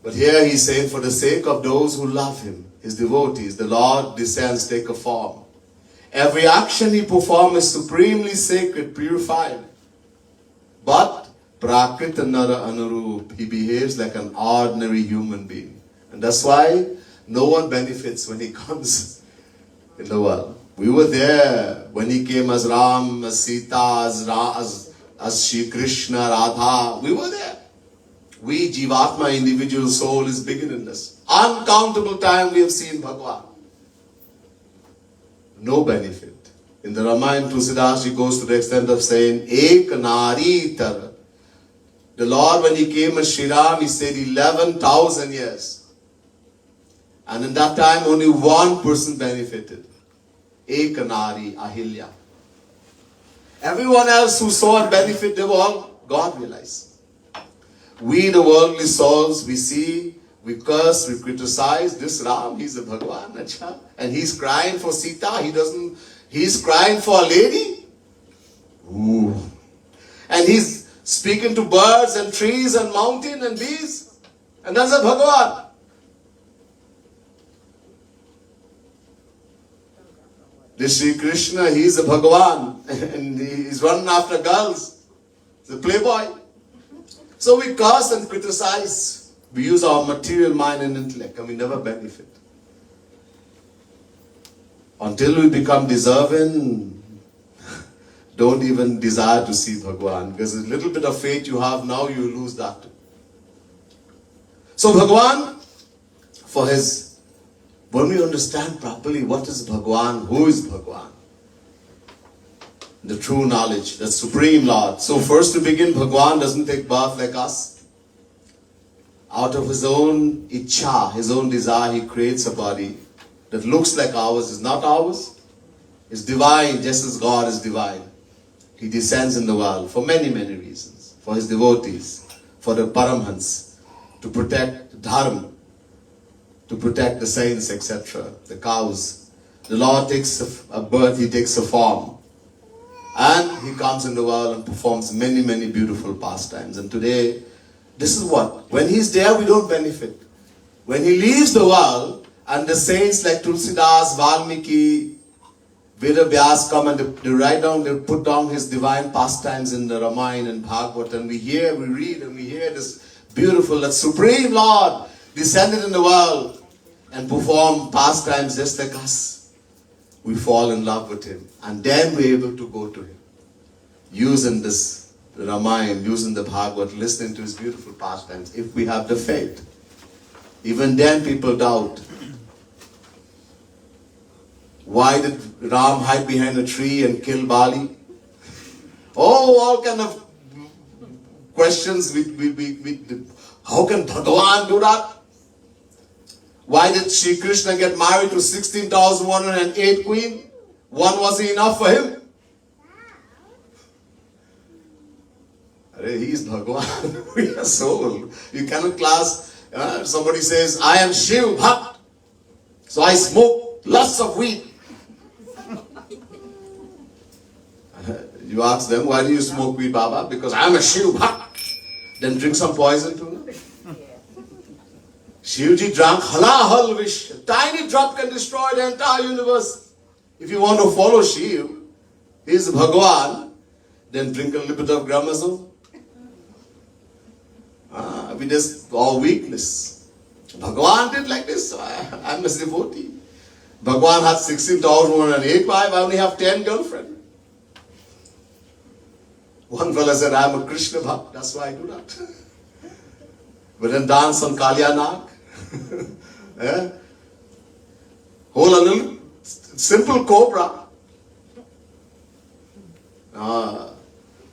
But here he's saying for the sake of those who love him, his devotees, the Lord descends, take a form. Every action he performs is supremely sacred, purified. But Prakrita Nara Anurup, he behaves like an ordinary human being. And that's why no one benefits when he comes in the world. We were there when he came as Ram, as Sita, as Shri Krishna, Radha. We were there. We, Jivatma, individual soul, is bigger than this. Uncountable time we have seen Bhagavan. No benefit. In the Ramayana, Tulsidas, he goes to the extent of saying, Ek Nari Tar. The Lord, when he came as Shri Ram, he said 11,000 years. And in that time, only one person benefited. Ek Nari, Ahilya. Everyone else who saw and benefited, they were all God realized. We, the worldly souls, we see, we curse, we criticize. This Ram, he's a Bhagavan, acha. And he's crying for Sita. He's crying for a lady. Ooh. And he's speaking to birds and trees and mountain and bees. And that's a Bhagavan. This Sri Krishna, he is a Bhagavan and he's running after girls. He's a playboy. So we curse and criticize. We use our material mind and intellect and we never benefit. Until we become deserving, don't even desire to see Bhagavan. Because a little bit of faith you have now, you lose that too. So Bhagavan, for his, when we understand properly what is Bhagavan, who is Bhagavan, the true knowledge, the Supreme Lord. So first to begin, Bhagavan doesn't take birth like us. Out of his own ichcha, his own desire, he creates a body that looks like ours, is not ours. It's divine, just as God is divine. He descends in the world for many, many reasons. For his devotees, for the Paramhans, to protect Dharma, to protect the saints, etc., the cows. The Lord takes a birth, he takes a form. And he comes in the world and performs many, many beautiful pastimes. And today, this is what? When he's there, we don't benefit. When he leaves the world, and the saints like Tulsidas, Valmiki, Veda Vyas come and they write down, they put down his divine pastimes in the Ramayana and Bhagavad. And we hear, we read, and we hear this beautiful, that Supreme Lord descended in the world and performed pastimes just like us. We fall in love with him. And then we're able to go to him. Using this Ramayana, using the Bhagavad, listening to his beautiful pastimes, if we have the faith. Even then people doubt. Why did Ram hide behind a tree and kill Bali? Oh, all kind of questions. How can Bhagavan do that? Why did Shri Krishna get married to 16,108 queen? One wasn't enough for him. He is Bhagavan. We are soul. You cannot class. Somebody says, I am Shiv Bhakt, so I smoke lots of weed. You ask them, why do you smoke weed, Baba? Because I am a Shiv Bhakt. Then drink some poison too. Shivji drank halahal vish. A tiny drop can destroy the entire universe. If you want to follow Shiv, he is Bhagavan, then drink a little bit of Gramazone. We just, our weakness. Bhagavan did like this, so I'm a devotee. Bhagavan had 16,108 wives, I only have 10 girlfriends. One fellow said, I'm a Krishna Bhakt, that's why I do that. But then dance on Kalyanag. Hold a little simple cobra.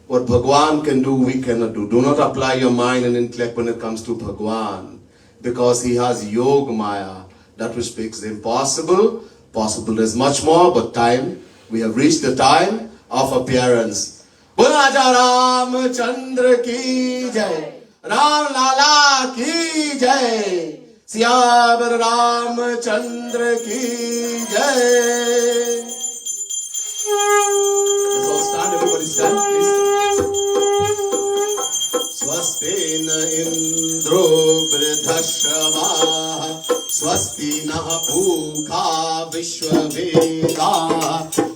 What Bhagavan can do, we cannot do. Do not apply your mind and intellect when it comes to Bhagavan. Because he has Yoga Maya, that which makes the impossible possible. There's much more, but time, we have reached the time of appearance. Raja Ram Chandra ki jai, Ram Lala ki jai, Siyamar Ram Chandra ki jai. Let's all stand, everybody stand, please. Swasti na Indro Vridhashava, Swasti na Pukha Vishwaveda,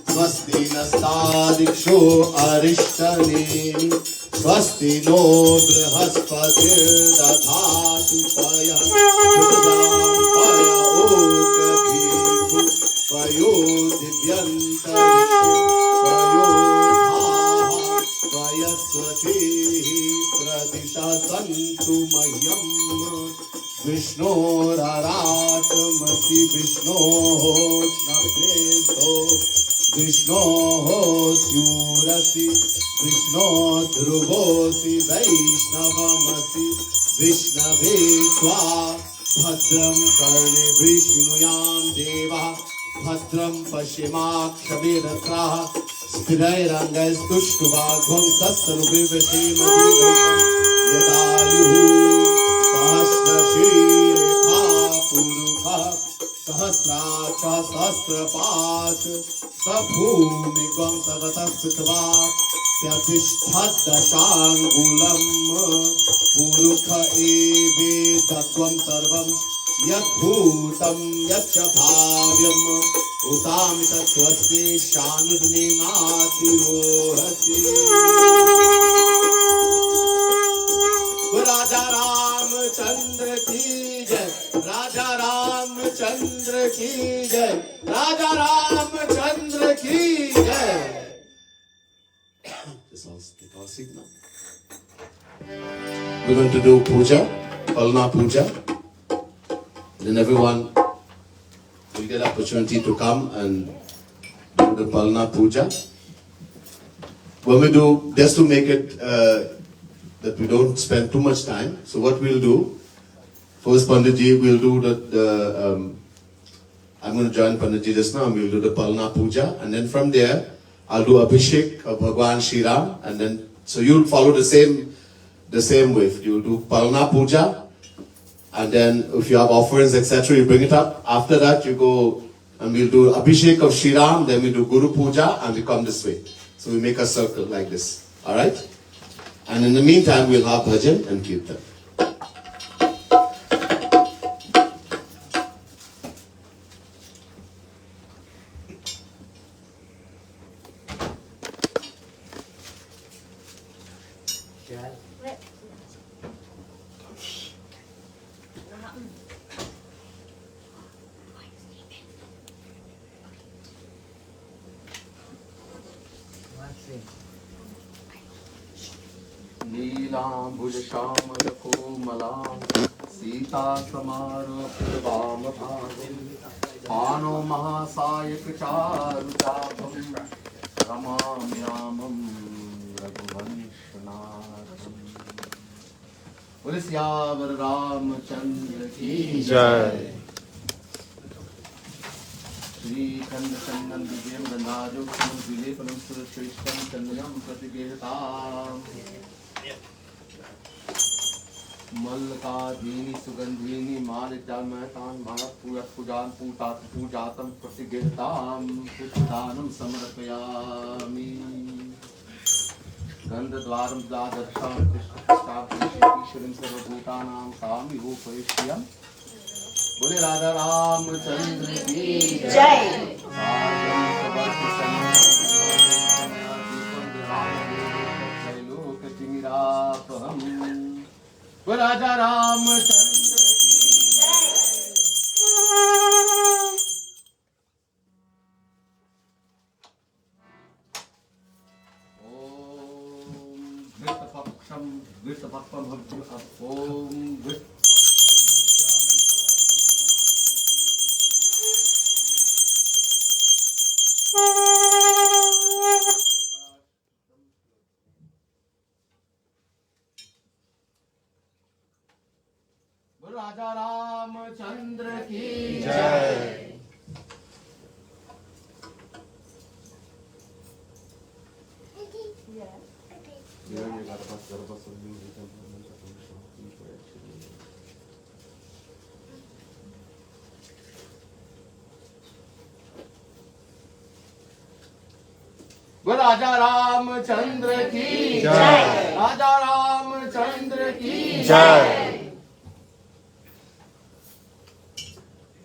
Swasti na Stadiksho Arishtane, Swasti no Brihaspatir Dadhatu Paya, Pudam Paya Okakhivu, Payo Divyanta Payo Dhaha, Payaswati Pradisha Santu Mayam, Vishnu Raratamasi Vishnu Snapreto, Vishnu Syurasi, Vishnu Dhruvosi, Vaishnavamasi, Vishnavekwa, Bhadram Karne Vishnuyam Deva, Bhadram Pashimakshaviratra, Sthirairangai Stushtuvagham Sastarubivashi Madhivakam, Yadayuhu, Sahasra Shirikha Purukha, Sahasracha Sahasrapat, Sabhumigam Savatasthitva, त्यतिष्ठद्दशाङ्गुलम् पुरुष एवेदत्वं सर्वं यद्भूतं यच्च भाव्यम् उतां तत्त्वस्य शानुर्निनातिरोहति। राजा रामचंद्र की जय, राजा रामचंद्र की जय, राजा रामचंद्र की जय। We're going to do puja, Palna puja. Then everyone will get opportunity to come and do the Palna puja. When we do, just to make it that we don't spend too much time. So what we'll do, first Panditji will do I'm going to join Panditji just now and we'll do the Palna puja. And then from there, I'll do Abhishek of Bhagwan Shri Ram. And then, so you'll follow the same way. You'll do Palna puja. And then if you have offerings, etc., you bring it up. After that, you go and we'll do Abhishek of Shri Ram. Then we do Guru puja and we come this way. So we make a circle like this. All right? And in the meantime, we'll have bhajan and kirtan. नीलाम्बुज Shyamal कोमलां Sita समारोह पानो महासायक चारुचापं रमामि रामं रघुवंशनाथं। बोले सियावर रामचंद्र की जय। श्री खंड चंदन विजयम गंधाजो विलेपनम सुरश्रेष्ठम चंदनम प्रतिगेहताम् मल्लिकाधीनि सुगंधीनि मालिकामयतां पूजान पूजातं प्रतिगृह्यतां पुष्पदानं समर्पयामि। गन्धद्वारं द्वादशां कृष्णकृष्णाभीष्टीश्वरीं सर्वभूतानां सामि रूपयिष्यम्। बोले राजा रामचंद्र की जय। राजा रामचंद्र की जय। ओम विष्णुपक्षम विष्णुपक्षम ओम राजा रामचंद्र की जय। राजा रामचंद्र की जय। राजा रामचंद्र की जय।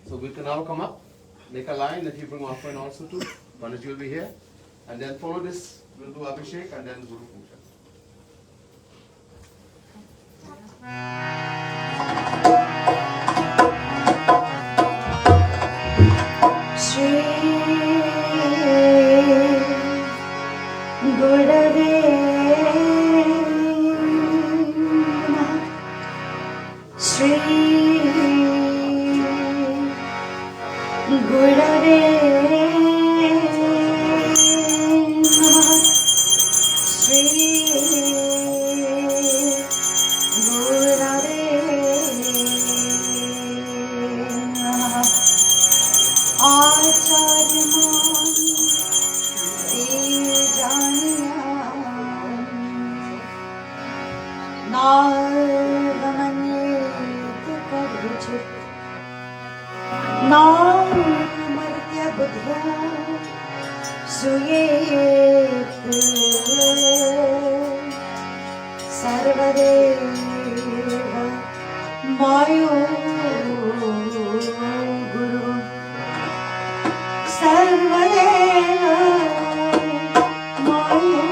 So we can now come up, make a line that you bring offering also to. Panditji will be here. And then follow this, we'll do Abhishek and then Guru Puja. Shri Gurave Shri Gurave Shri Gurave Acharya Maan Janiya Nargamanyet Karuchit Namartya Buddhya Suyet मायो गुरु सर्वदेव मायो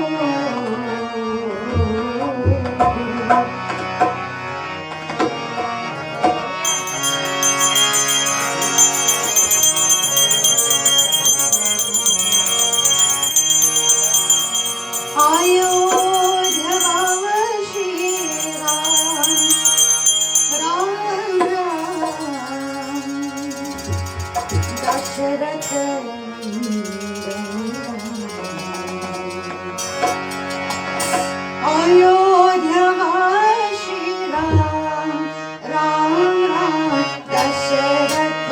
अयोध्या श्री राम राम दशरथ अयोध्या श्री राम राम दशरथ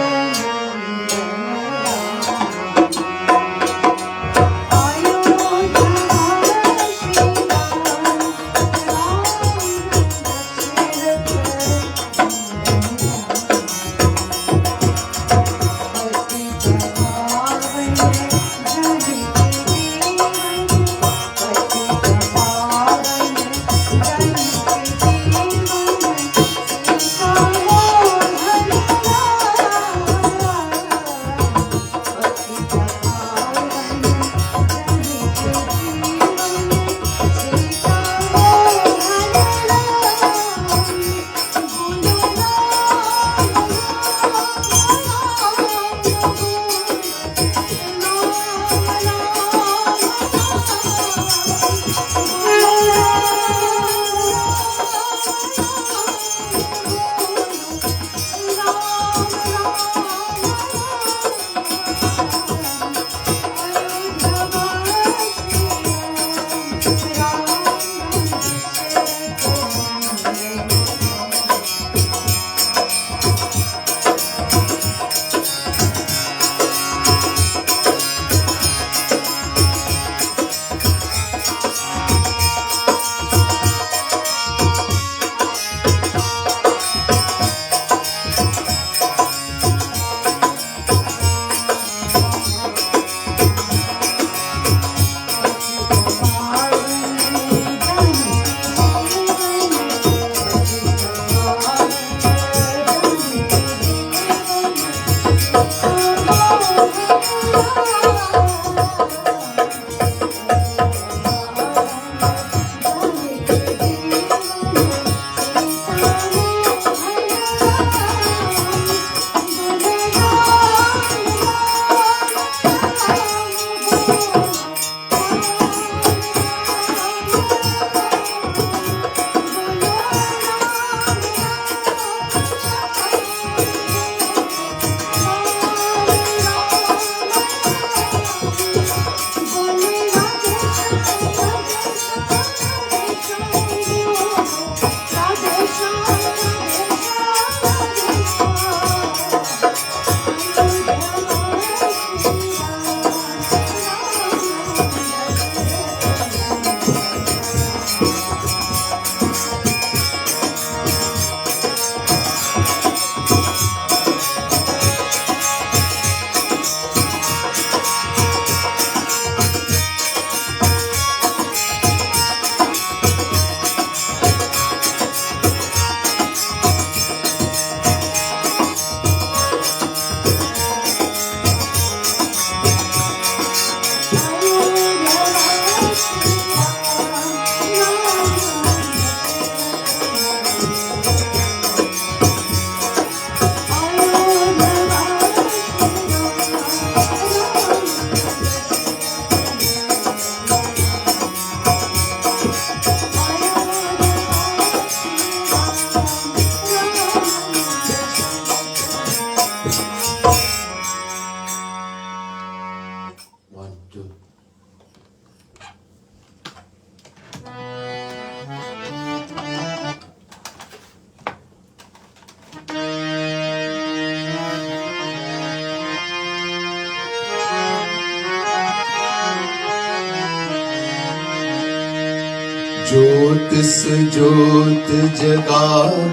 ज्योतिस ज्योत जगा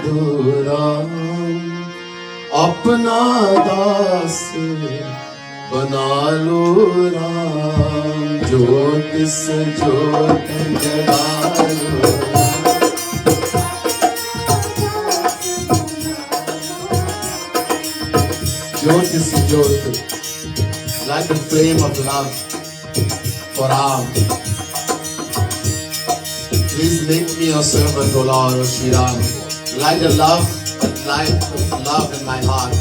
दो राम, अपना दास बना लो राम। ज्योतिस ज्योत जगा दो Ram, Jyoti se Jyoti, like the flame of love for Ram. Please make me your servant, O Lord, O Shri Ram. Light the love in my heart.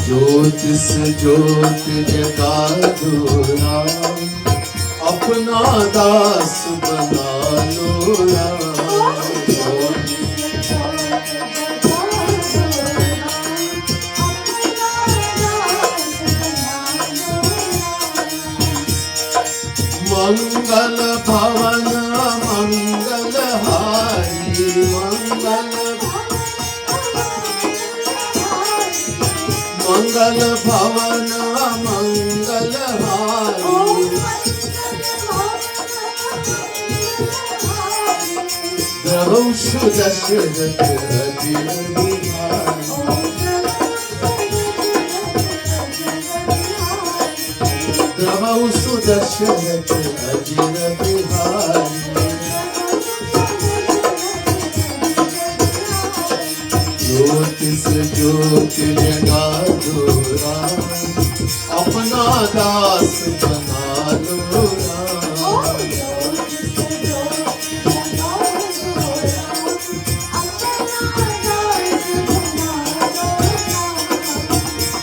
Jyoti se Jyoti जगा दो राम, अपना दास बना लो राम. मंगल भवन मंगल हारी, मंगल भवन मंगल हारी. प्रभु सुदशरथ अजिर प्रभु सुदशरथ अजिर बिहारी. ज्योति से ज्योति जगा दो राम, अपना दास बना लो राम.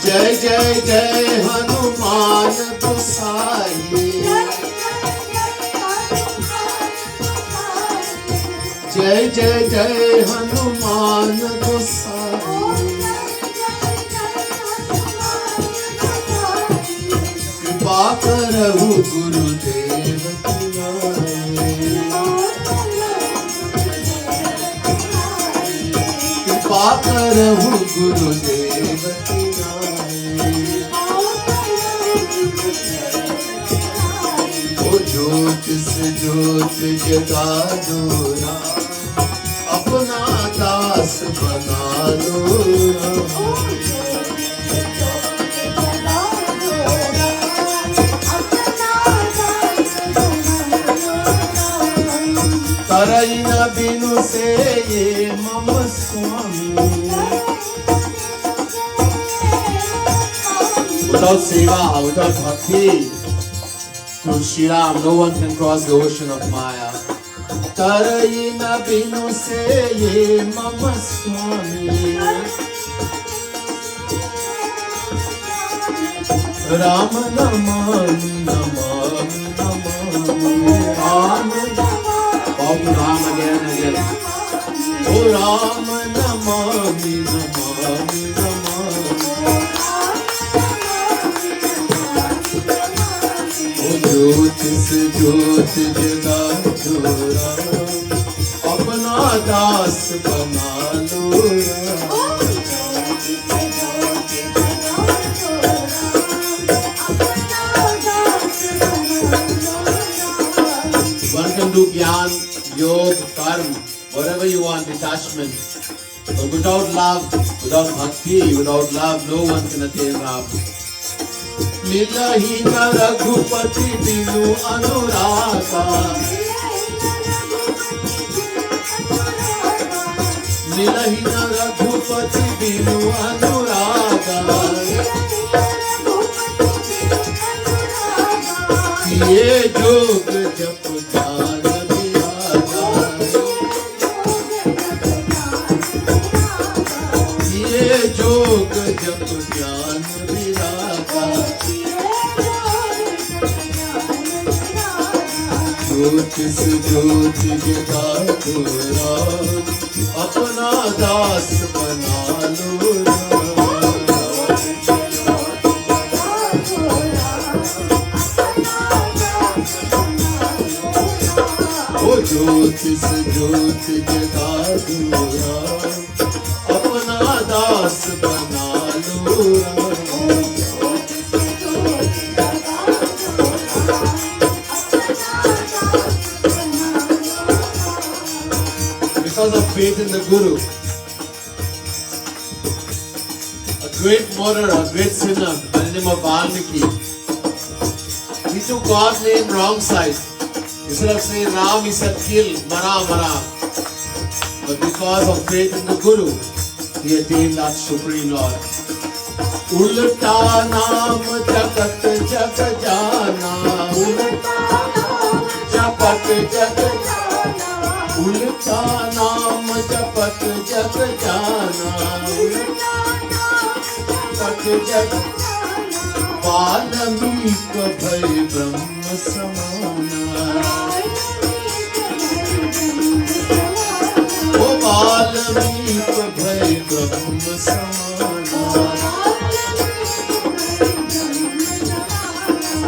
जय जय जय हनुमान गोसाई, जय जय जय हनुमान गोसाई. कृपा करहु गुरुदेव तुम्हारे, कृपा करहु गुरुदेव तुम्हारे. ओ ज्योति से ज्योति जगा दो राम, अपना दास बना लो राम. तरई न बिनु से ये मम स्वामी. Without seva, without bhakti, to Shri Ram, no one can cross the ocean of Maya. Tarayi na binu se ye mama swami. Ram namami namami namami. Ram Ram again and again. Oh Ram namami namami namami. ज्योति से ज्योति जगा दो राम, अपना दास बना लो Ram. One can do jnana, yoga, karma, whatever you want, detachment. But without love, without bhakti, without love, no one can attain Ram. मिलहि न रघुपति बिनु अनुरागा, मिलहि न रघुपति बिनु अनुरागा. किए जोग जप ध्यान विरागा, किए जोग जप ध्यान विरागा. ज्योति से ज्योति जगा दो राम, अपना दास बना लो राम. ओ ज्योति से ज्योति जगा दो राम, अपना दास बना लो Ram. Because of faith in the Guru, a great murderer, a great sinner by the name of Valmiki, he took God's name wrong side. Instead of saying Ram, he said kill, Mara, Mara. But because of faith in the Guru, he attained that Supreme Lord. उल्टा नाम जगत जग जाना, उल्टा नाम जपत जग जाना, उल्टा नाम जपत जग जाना, उल्टा नाम जपत जग जाना। वाल्मीक भय ब्रह्म समाना, ओ वाल्मीक भय ब्रह्म समाना।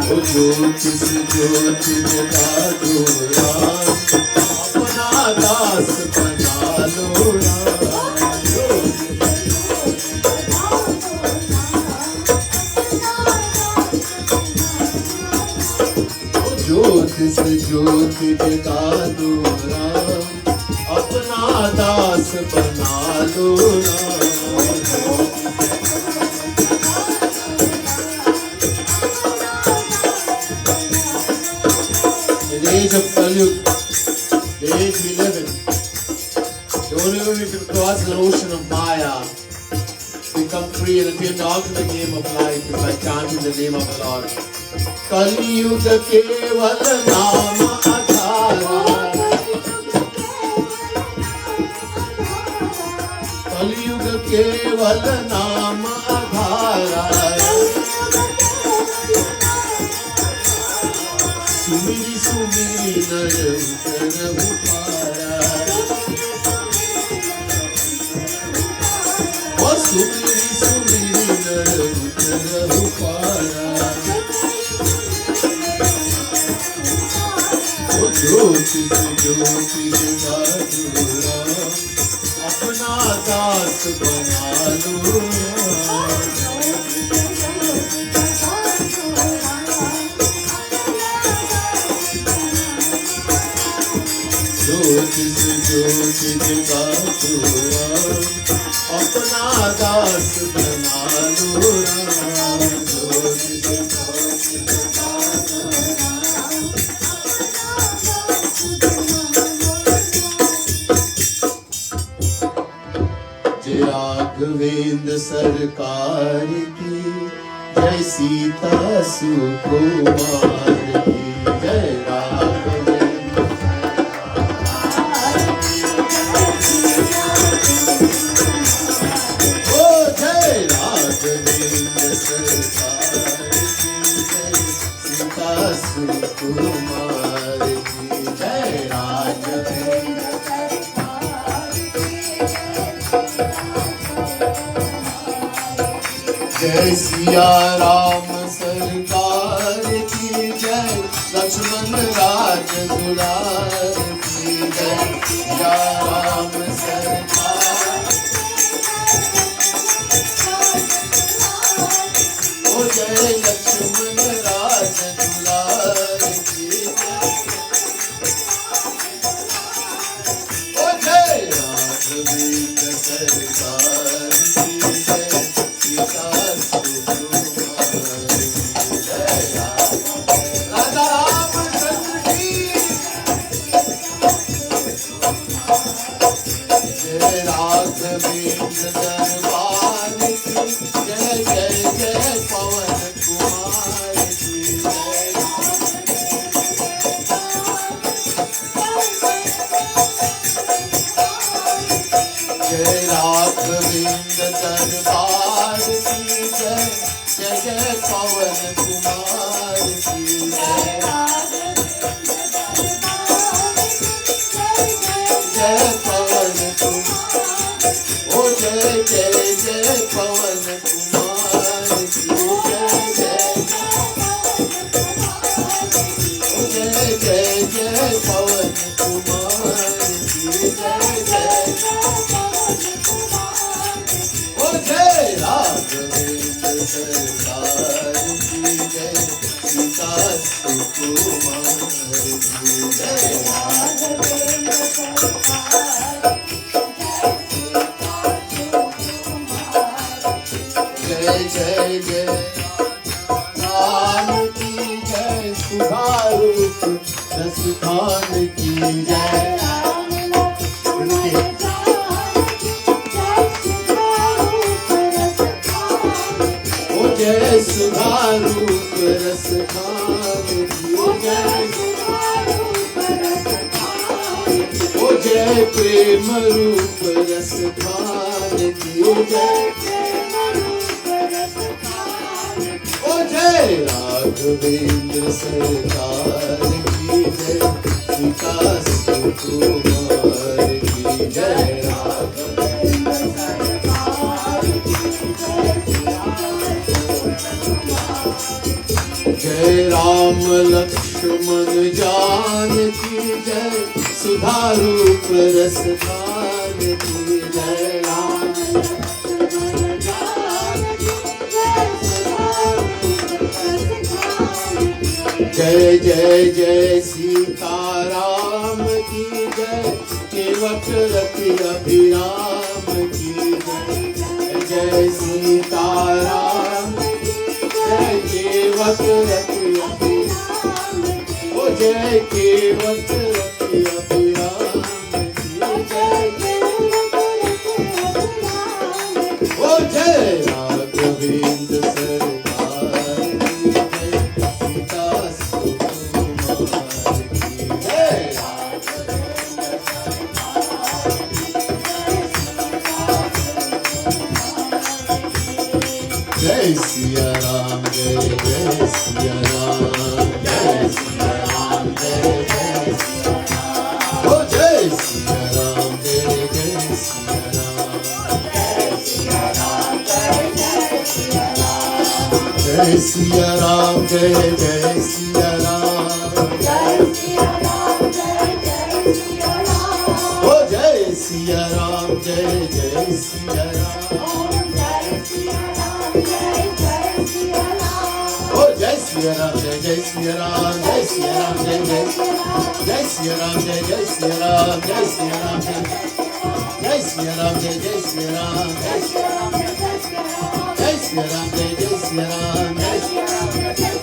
ओ ज्योतिष ज्योति जगा दो राम, अपना दास बना लो राम। ओ ज्योतिष ज्योति जगा दो राम, अपना दास बना लो Ram. Age of Kaliyug, the age we live in, the only way we can cross the ocean of Maya, become free and attain the ultimate game of life is by chanting the name of the Lord. Kaliyug keval naam adhara, Kaliyug keval naam adhara, सुमिरी सुमिरी नर उतर उपारा, ओ सुमिरी सुमिरी नर उतर उपारा। ओ ज्योति ज्योति जगा दो राम, अपना दास बना लो राम। ज्योतिष ज्योति जगा दो राम, अपना दास बना लो राम। ज्योतिष ज्योति जगा दो राम, जय राघवेंद्र सरकार की, जय सीता सुकुमार की, जय राघवेंद्र सुकुमार की, जय राघवेंद्र सरकार की, जय सिया राम सरकार की, जय लक्ष्मण राज दुलार की, जय सिया राम सरकार, ओ जय लक्ष्मण राज दुलार की, ओ जय राघवेंद्र सरकार की, जय सीता सुकुमार की, जय राधा रामचंद्र की, जय राघवेंद्र दरबार की, जय जय जय पवन कुमार की, जय राघवेंद्र दरबार की, जय जय जय पवन कुमार की, जय जय पवन कुमार, ओ जय जय जय पवन कुमार की, जय जय ओ जय जय जय पवन कुमार की, जय जय ओ जय राघवेंद्र सरकार की, जय सीता सुकुमार की, जय राघवेंद्र सरकार, जय जय जय राम की, जय सुधारूप रस खान की, जय प्रेम रूप रस खान की जय, ओ जय राघवेंद्र सरकार की जय, सीता सुकुमार की जय, राघवेंद्र सरकार की जय, जय राम लक्ष्मण जानकी जय, सुधा रूप रस खान की जय, राम लक्ष्मण जानकी जय, सुधा रूप रस खान की जय, जय जय सीताराम की जय, केवट रति अभिराम की जय, जय सीताराम जय केवट रति अभिराम, ओ जय केवट रति अभिराम की जय, ओ जय राघवेंद्र सरकार की जय, सीता सुकुमार की जय, राघवेंद्र सरकार की जय, सिया राम जय जय सिया राम, जय सिया राम जय जय सिया राम, ओ जय सिया राम जय जय सिया राम, जय सिया राम जय जय सिया राम, जय सिया राम जय जय सिया राम, जय सिया राम जय जय सिया राम, ओ जय सिया राम जय जय सिया राम, ओ जय सिया राम जय जय सिया राम, जय सिया राम जय जय सिया राम, जय सिया राम जय जय सिया राम, जय सिया राम जय जय सिया राम, जय जय सिया राम, जय सिया राम जय जय सिया राम, जय सिया राम जय जय सिया राम, जय सिया राम जय जय सिया राम, जय सिया राम जय जय सिया राम, जय सिया राम जय जय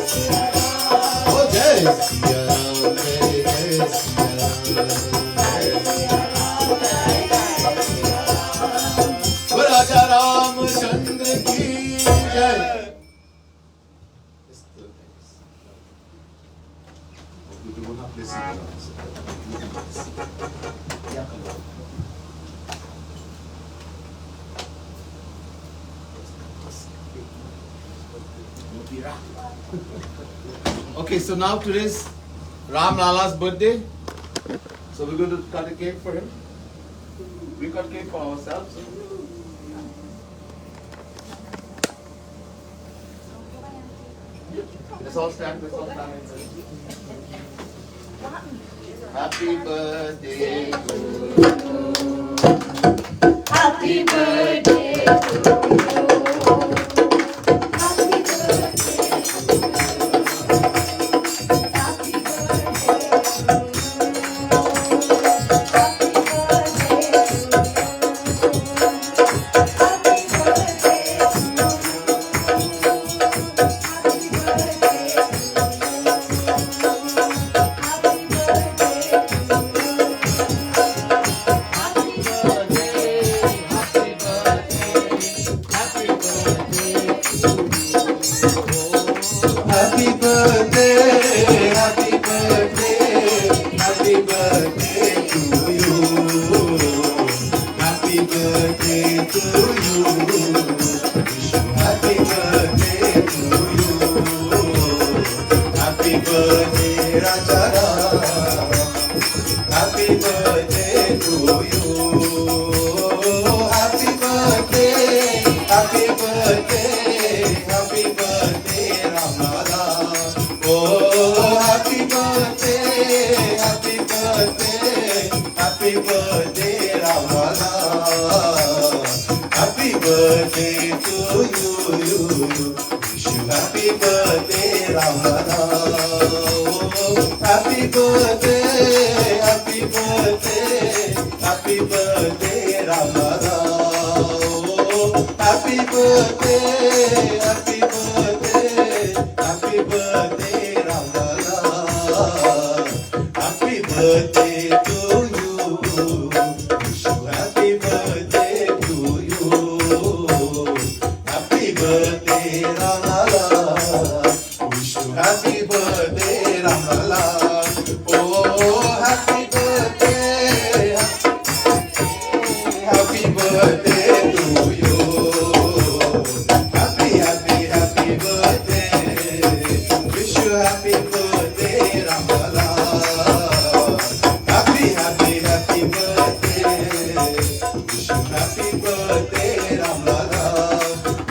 सिया राम, ओ जय सिया राम जय जय सिया राम, राजा रामचंद्र की जय। Okay, so now today's Ram Lala's birthday. So we're going to cut a cake for him. We cut cake for ourselves. Let's all stand. Let's all stand. Happy birthday to you. Happy birthday to you. happy birthday, Ramlala. Oh, happy birthday, happy birthday to you. Happy, happy, happy birthday. Wish you happy birthday, Ramlala. Happy, happy, happy birthday. Wish you happy birthday, Ramlala.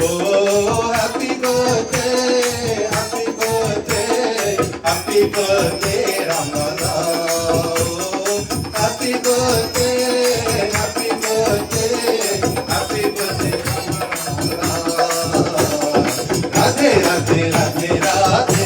Oh, happy birthday, happy birthday, happy birthday, Ramlala. Oh, happy birthday, happy birthday, happy birthday, Ramlala. Radhe, Radhe, Radhe, Radhe.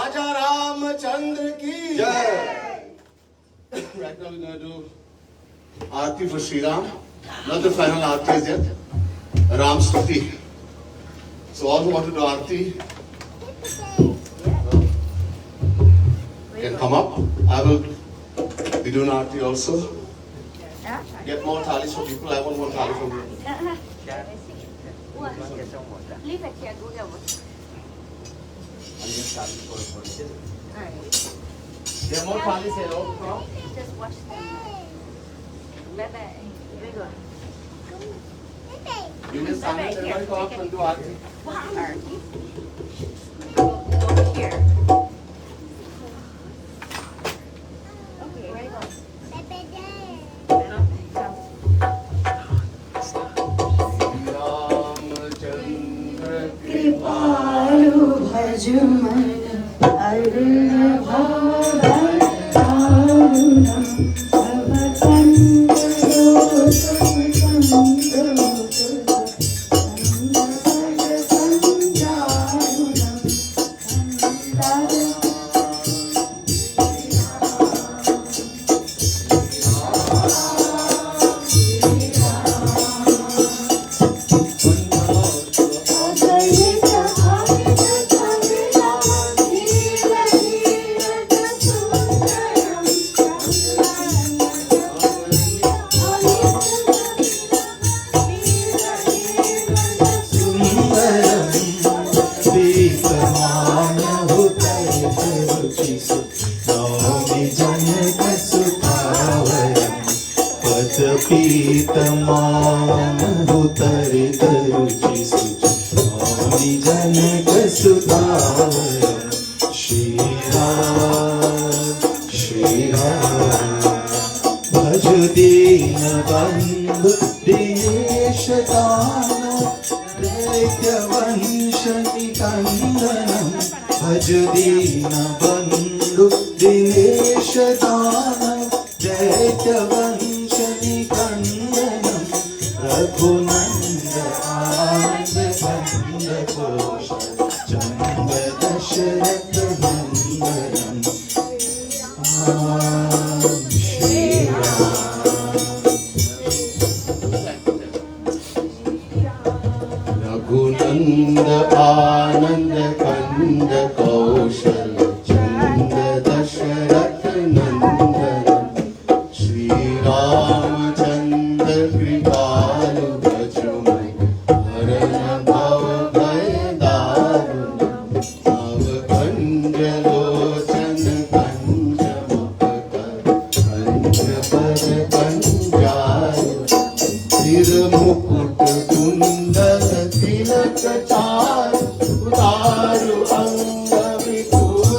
Raja Ramchandra ki Jai. Right now we're going to do Aarti for Shri Ram. Not the final Aarti is yet. Ram Stuti. So all who want to do Aarti can come up. I will be doing Aarti also. Get more thalis for people. I want more thalis for people. Leave it here, go there. There are more thalis here. No? Just watch them. Bye-bye. Very good. You just stand up. Everybody come up and do Aarti. Aarti. Go here. Okay, very good. Ramchandra कृपालु भज मन अरुण भवदारुणं भवकंद भज दीन बंधु दिनेश दानव दैत्यवंश निकंदनम भज दीन बंधु दिनेश दानव दैत्यवंश निकंदनम रघुनंद आनंद बंद घोष चंद Dasharath नंदनम Shri Raghunanda Ananda Kanda Kaushal Chanda Dasharath Nandana Shri Ramchandra Kripalu Bhajumai Harana Bhava Bhaya Daruna Bhava Kanjalochana Kanja Mukha Kanja Pada Kanjaya Tirmukut Kundal Tilak Char Utaru Anga Vikur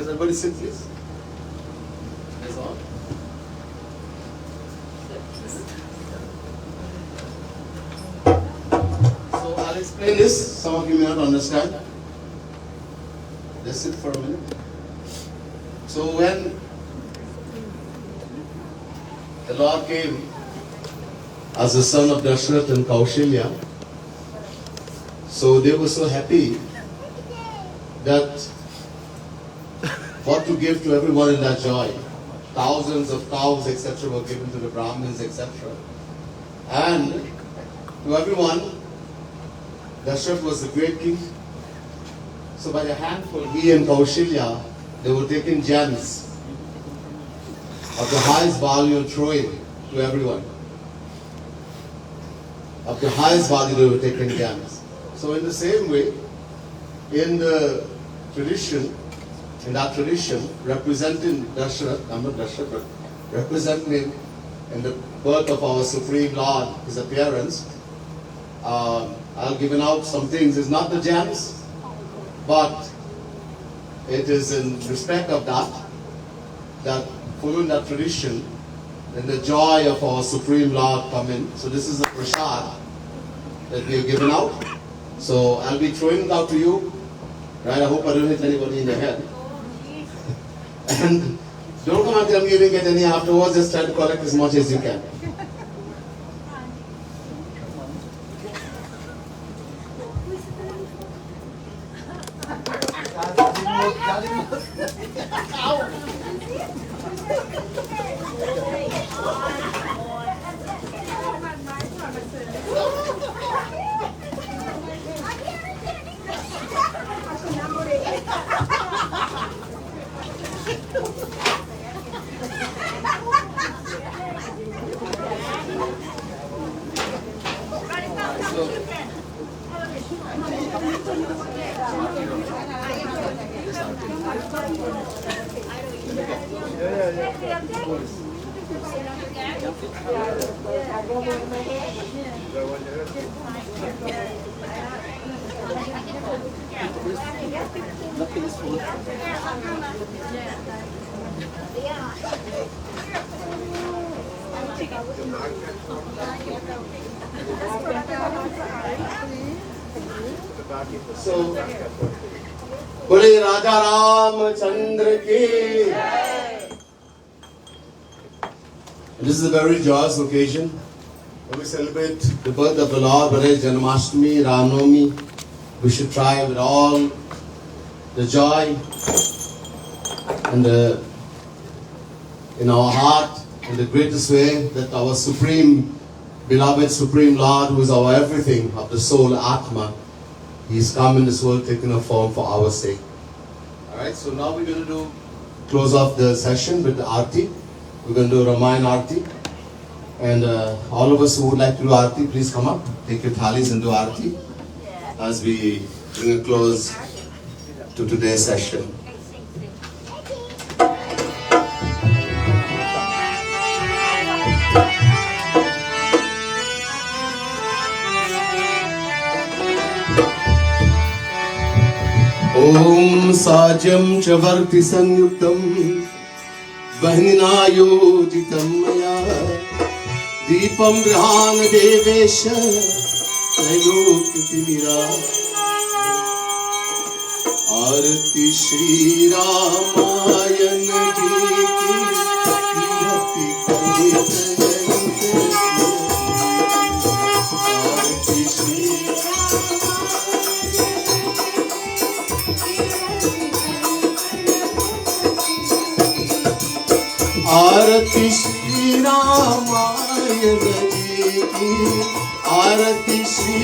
everybody sit, please? That's all. So I'll explain this. Some of you may not understand. Just sit for a minute. So when the Lord came as the son of Dashrath and Kaushalya, so they were so happy that what to give to everyone in that joy. Thousands of cows, etc. were given to the Brahmins, etc. And to everyone, Dashrath was the great king. So by the handful, he and Kaushalya, they were taking gems of the highest value and throwing to everyone. Of the highest value, they were taking gems. So in the same way, in the tradition, in that tradition, representing Dashrath, I'm not Dashrath, but representing him in the birth of our Supreme Lord, his appearance, I've given out some things. It's not the gems, but it is in respect of that following that tradition, then the joy of our Supreme Lord come in. So this is a prasad that we have given out. So I'll be throwing it out to you. Right? I hope I don't hit anybody in the head. And don't come and tell me you didn't get any afterwards. Just try to collect as much as you can. So, Bole Raja Ram Chandra ki. This is a very joyous occasion when we celebrate the birth of the Lord, whether it's Janmashtami, Raam Naumi. We should try with all the joy and in our heart in the greatest way that our Supreme, beloved Supreme Lord, who is our everything of the soul, Atma, He's come in this world taking a form for our sake. Alright, so now we're going to close off the session with the Aarti. We're going to do Ramayana Aarti. And all of us who would like to do Aarti, please come up. Take your thalis and do Aarti as we bring a close to today's session. Om Sajam Chavarti Sanyuktam Bahnina Yojitam Maya Deepam Grihana Devesha Trailokiti Mira Arati Shri Ramayana Ji Ki Arati Shri Ramayana Ji ki Arati Shri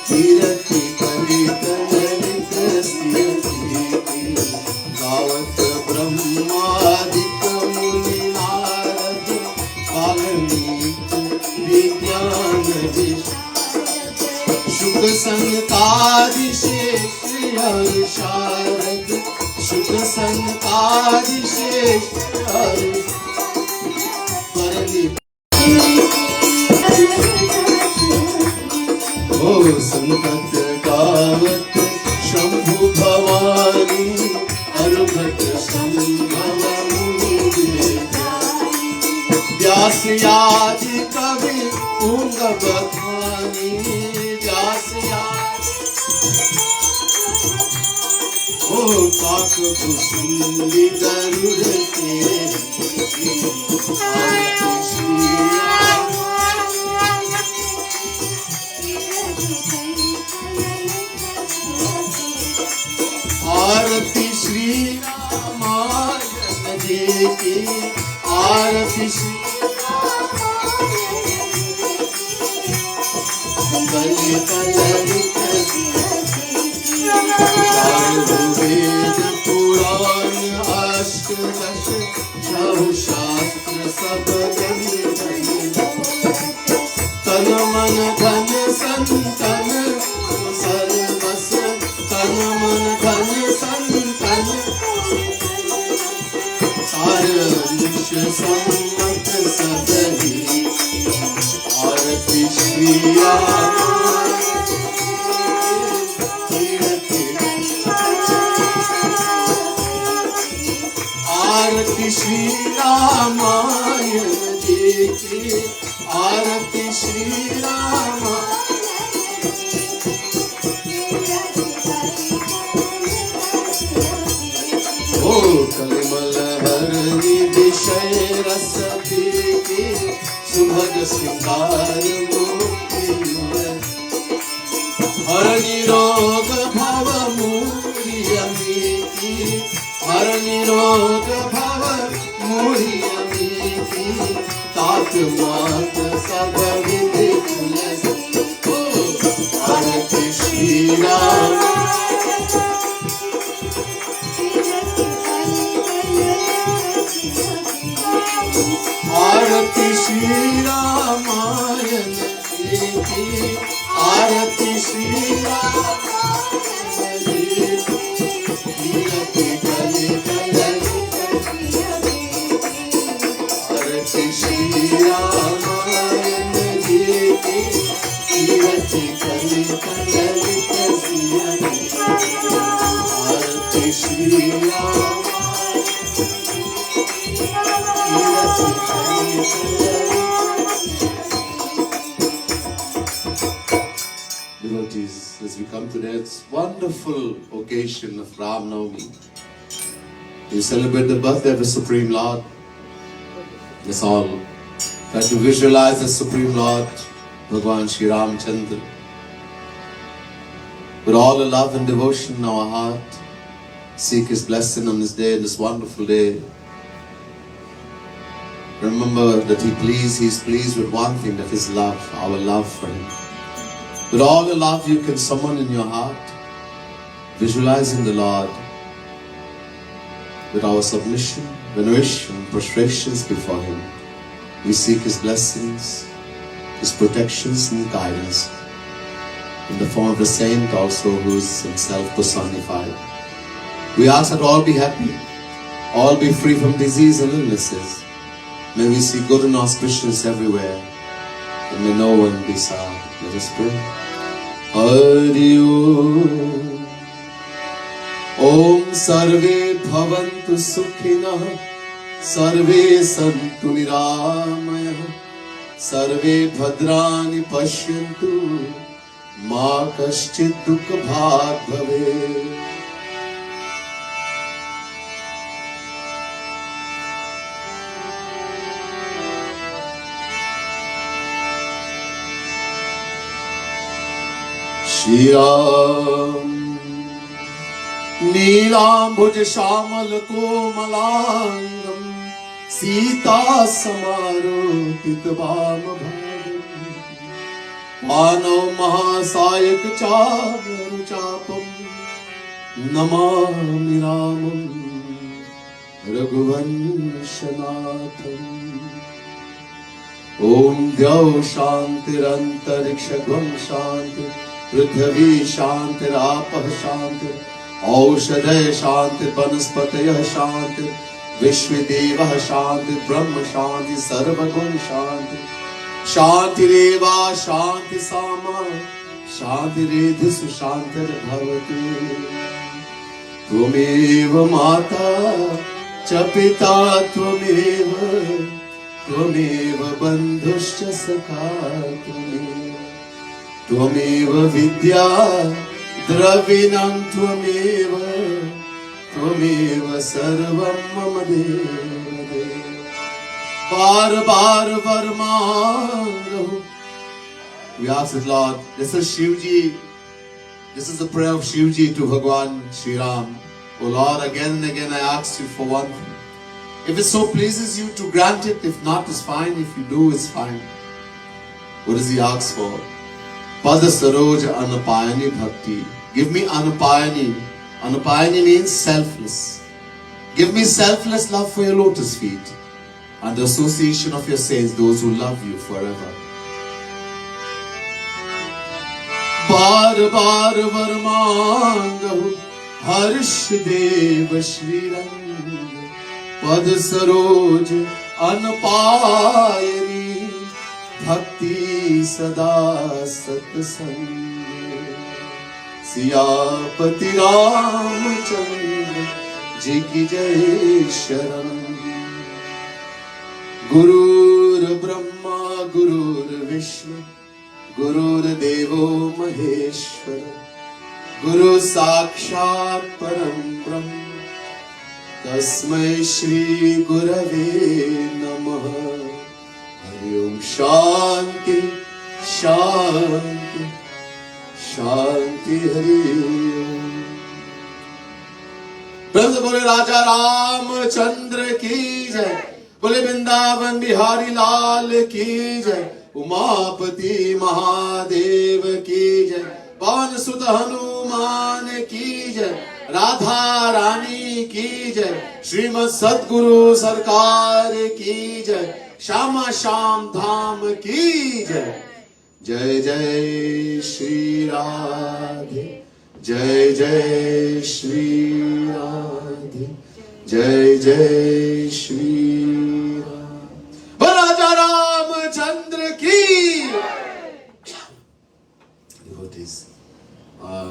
Kirati Kalita Lalita Siyati ki Gavat Brahmadika Muni Narad Palamit Vidyana Vish Shukha Sankari Sheshri Sharad Shukha Sankari Sheshri Parani Oh Sankat Kavat Shambhu व्यास यादि कवि तुंग बखानी व्यास ओ काक कुसुम गरुड़ के आरती श्री रामायण जी की आरती श्री कलि कलरित वेद पुराण अष्टदश छह शास्त्र सब तन मन धन संतन सर्वस तन मन धन संतन सार विश्व सम्मत सदहि आरती श्री राम आरती श्री रामायण जी की आरती श्री ओ कलिमल हरि विषय रस की सुभग सिंगार हर निरोग भव मूर्यमी की हर निरोग भव मूर्यमी की तात मात सब विधि तुलसी आरती श्री राम आरती श्री रामायण जी की आरती श्री रामायण जी आरती श्री रामायण जी की कीर्ति कलि कलरित आरती Shri Devotees, as we come to that wonderful occasion of Raam Naumi, we celebrate the birthday of the Supreme Lord. Let's all try to visualize the Supreme Lord, Bhagwan Shri Ram Chandra, with all the love and devotion in our heart. Seek His blessing on this day, this wonderful day. Remember that He is pleased with one thing, that is love, our love for Him. With all the love you can summon in your heart, visualizing the Lord, with our submission, veneration, prostrations before Him, we seek His blessings, His protections and guidance, in the form of the saint also who is Himself personified. We ask that all be happy, all be free from disease and illnesses. May we see good and auspicious everywhere, and may no one be sad. Let us pray. Hari Om. Om Sarve Bhavantu Sukhinah, Sarve Santu Niramayah, Sarve Bhadrani Pashyantu, Ma Kaschit Dukha Bhag Bhave. Shri Ram Neelambhuj Shamal Komalangam Sita Samarotit Vamabhagam Manav Mahasayak Charu Chapam Namami Ramam Raghuvanshanatham Om Dyav Shantirantariksha Shanti पृथ्वी शांति रापः शांति औषधय शांति वनस्पतयः शांति विश्वदेवः शांति ब्रह्म शांति सर्वगुण शांति शांतिरेवा शांति सामा शांतिरेधिषु शांतिर्भवतु त्वमेव माता च पिता त्वमेव त्वमेव बन्धुश्च सखा त्वमेव विद्या द्रविणं त्वमेव त्वमेव सर्वं मम देव बार बार वर मांगो. We ask the Lord, this is Shivji, this is the prayer of Shivji to Bhagwan Shri Ram. Oh Lord, again and again I ask you for one thing. If it so pleases you to grant it, if not, it's fine. If you do, it's fine. What does he ask for? Pada Saroja Anapayani Bhakti. Give me Anapayani. Anapayani means selfless. Give me selfless love for your lotus feet and the association of your saints, those who love you forever. बार बार वर मांगो हर्ष देव श्री रंग पद सरोज अनपायनी भक्ति सदा सत्संग सियापति रामचंद्र जी की जय शरण. गुरुर ब्रह्मा गुरुर विष्णु गुरुर्देवो महेश्वर गुरु साक्षात् परम ब्रह्म तस्मै श्री गुरवे नमः. हरि ओम. शांति शांति शांति. हरि ओम. प्रेम से बोले राजा रामचंद्र की जय. बोले वृंदावन बिहारी लाल की जय. उमापति महादेव की जय. पवन सुत हनुमान की जय. राधा रानी की जय. श्रीमद सद्गुरु सरकार की जय. श्यामा श्याम धाम की जय. जय जय श्री राधे. जय जय श्री राधे. जय जय श्री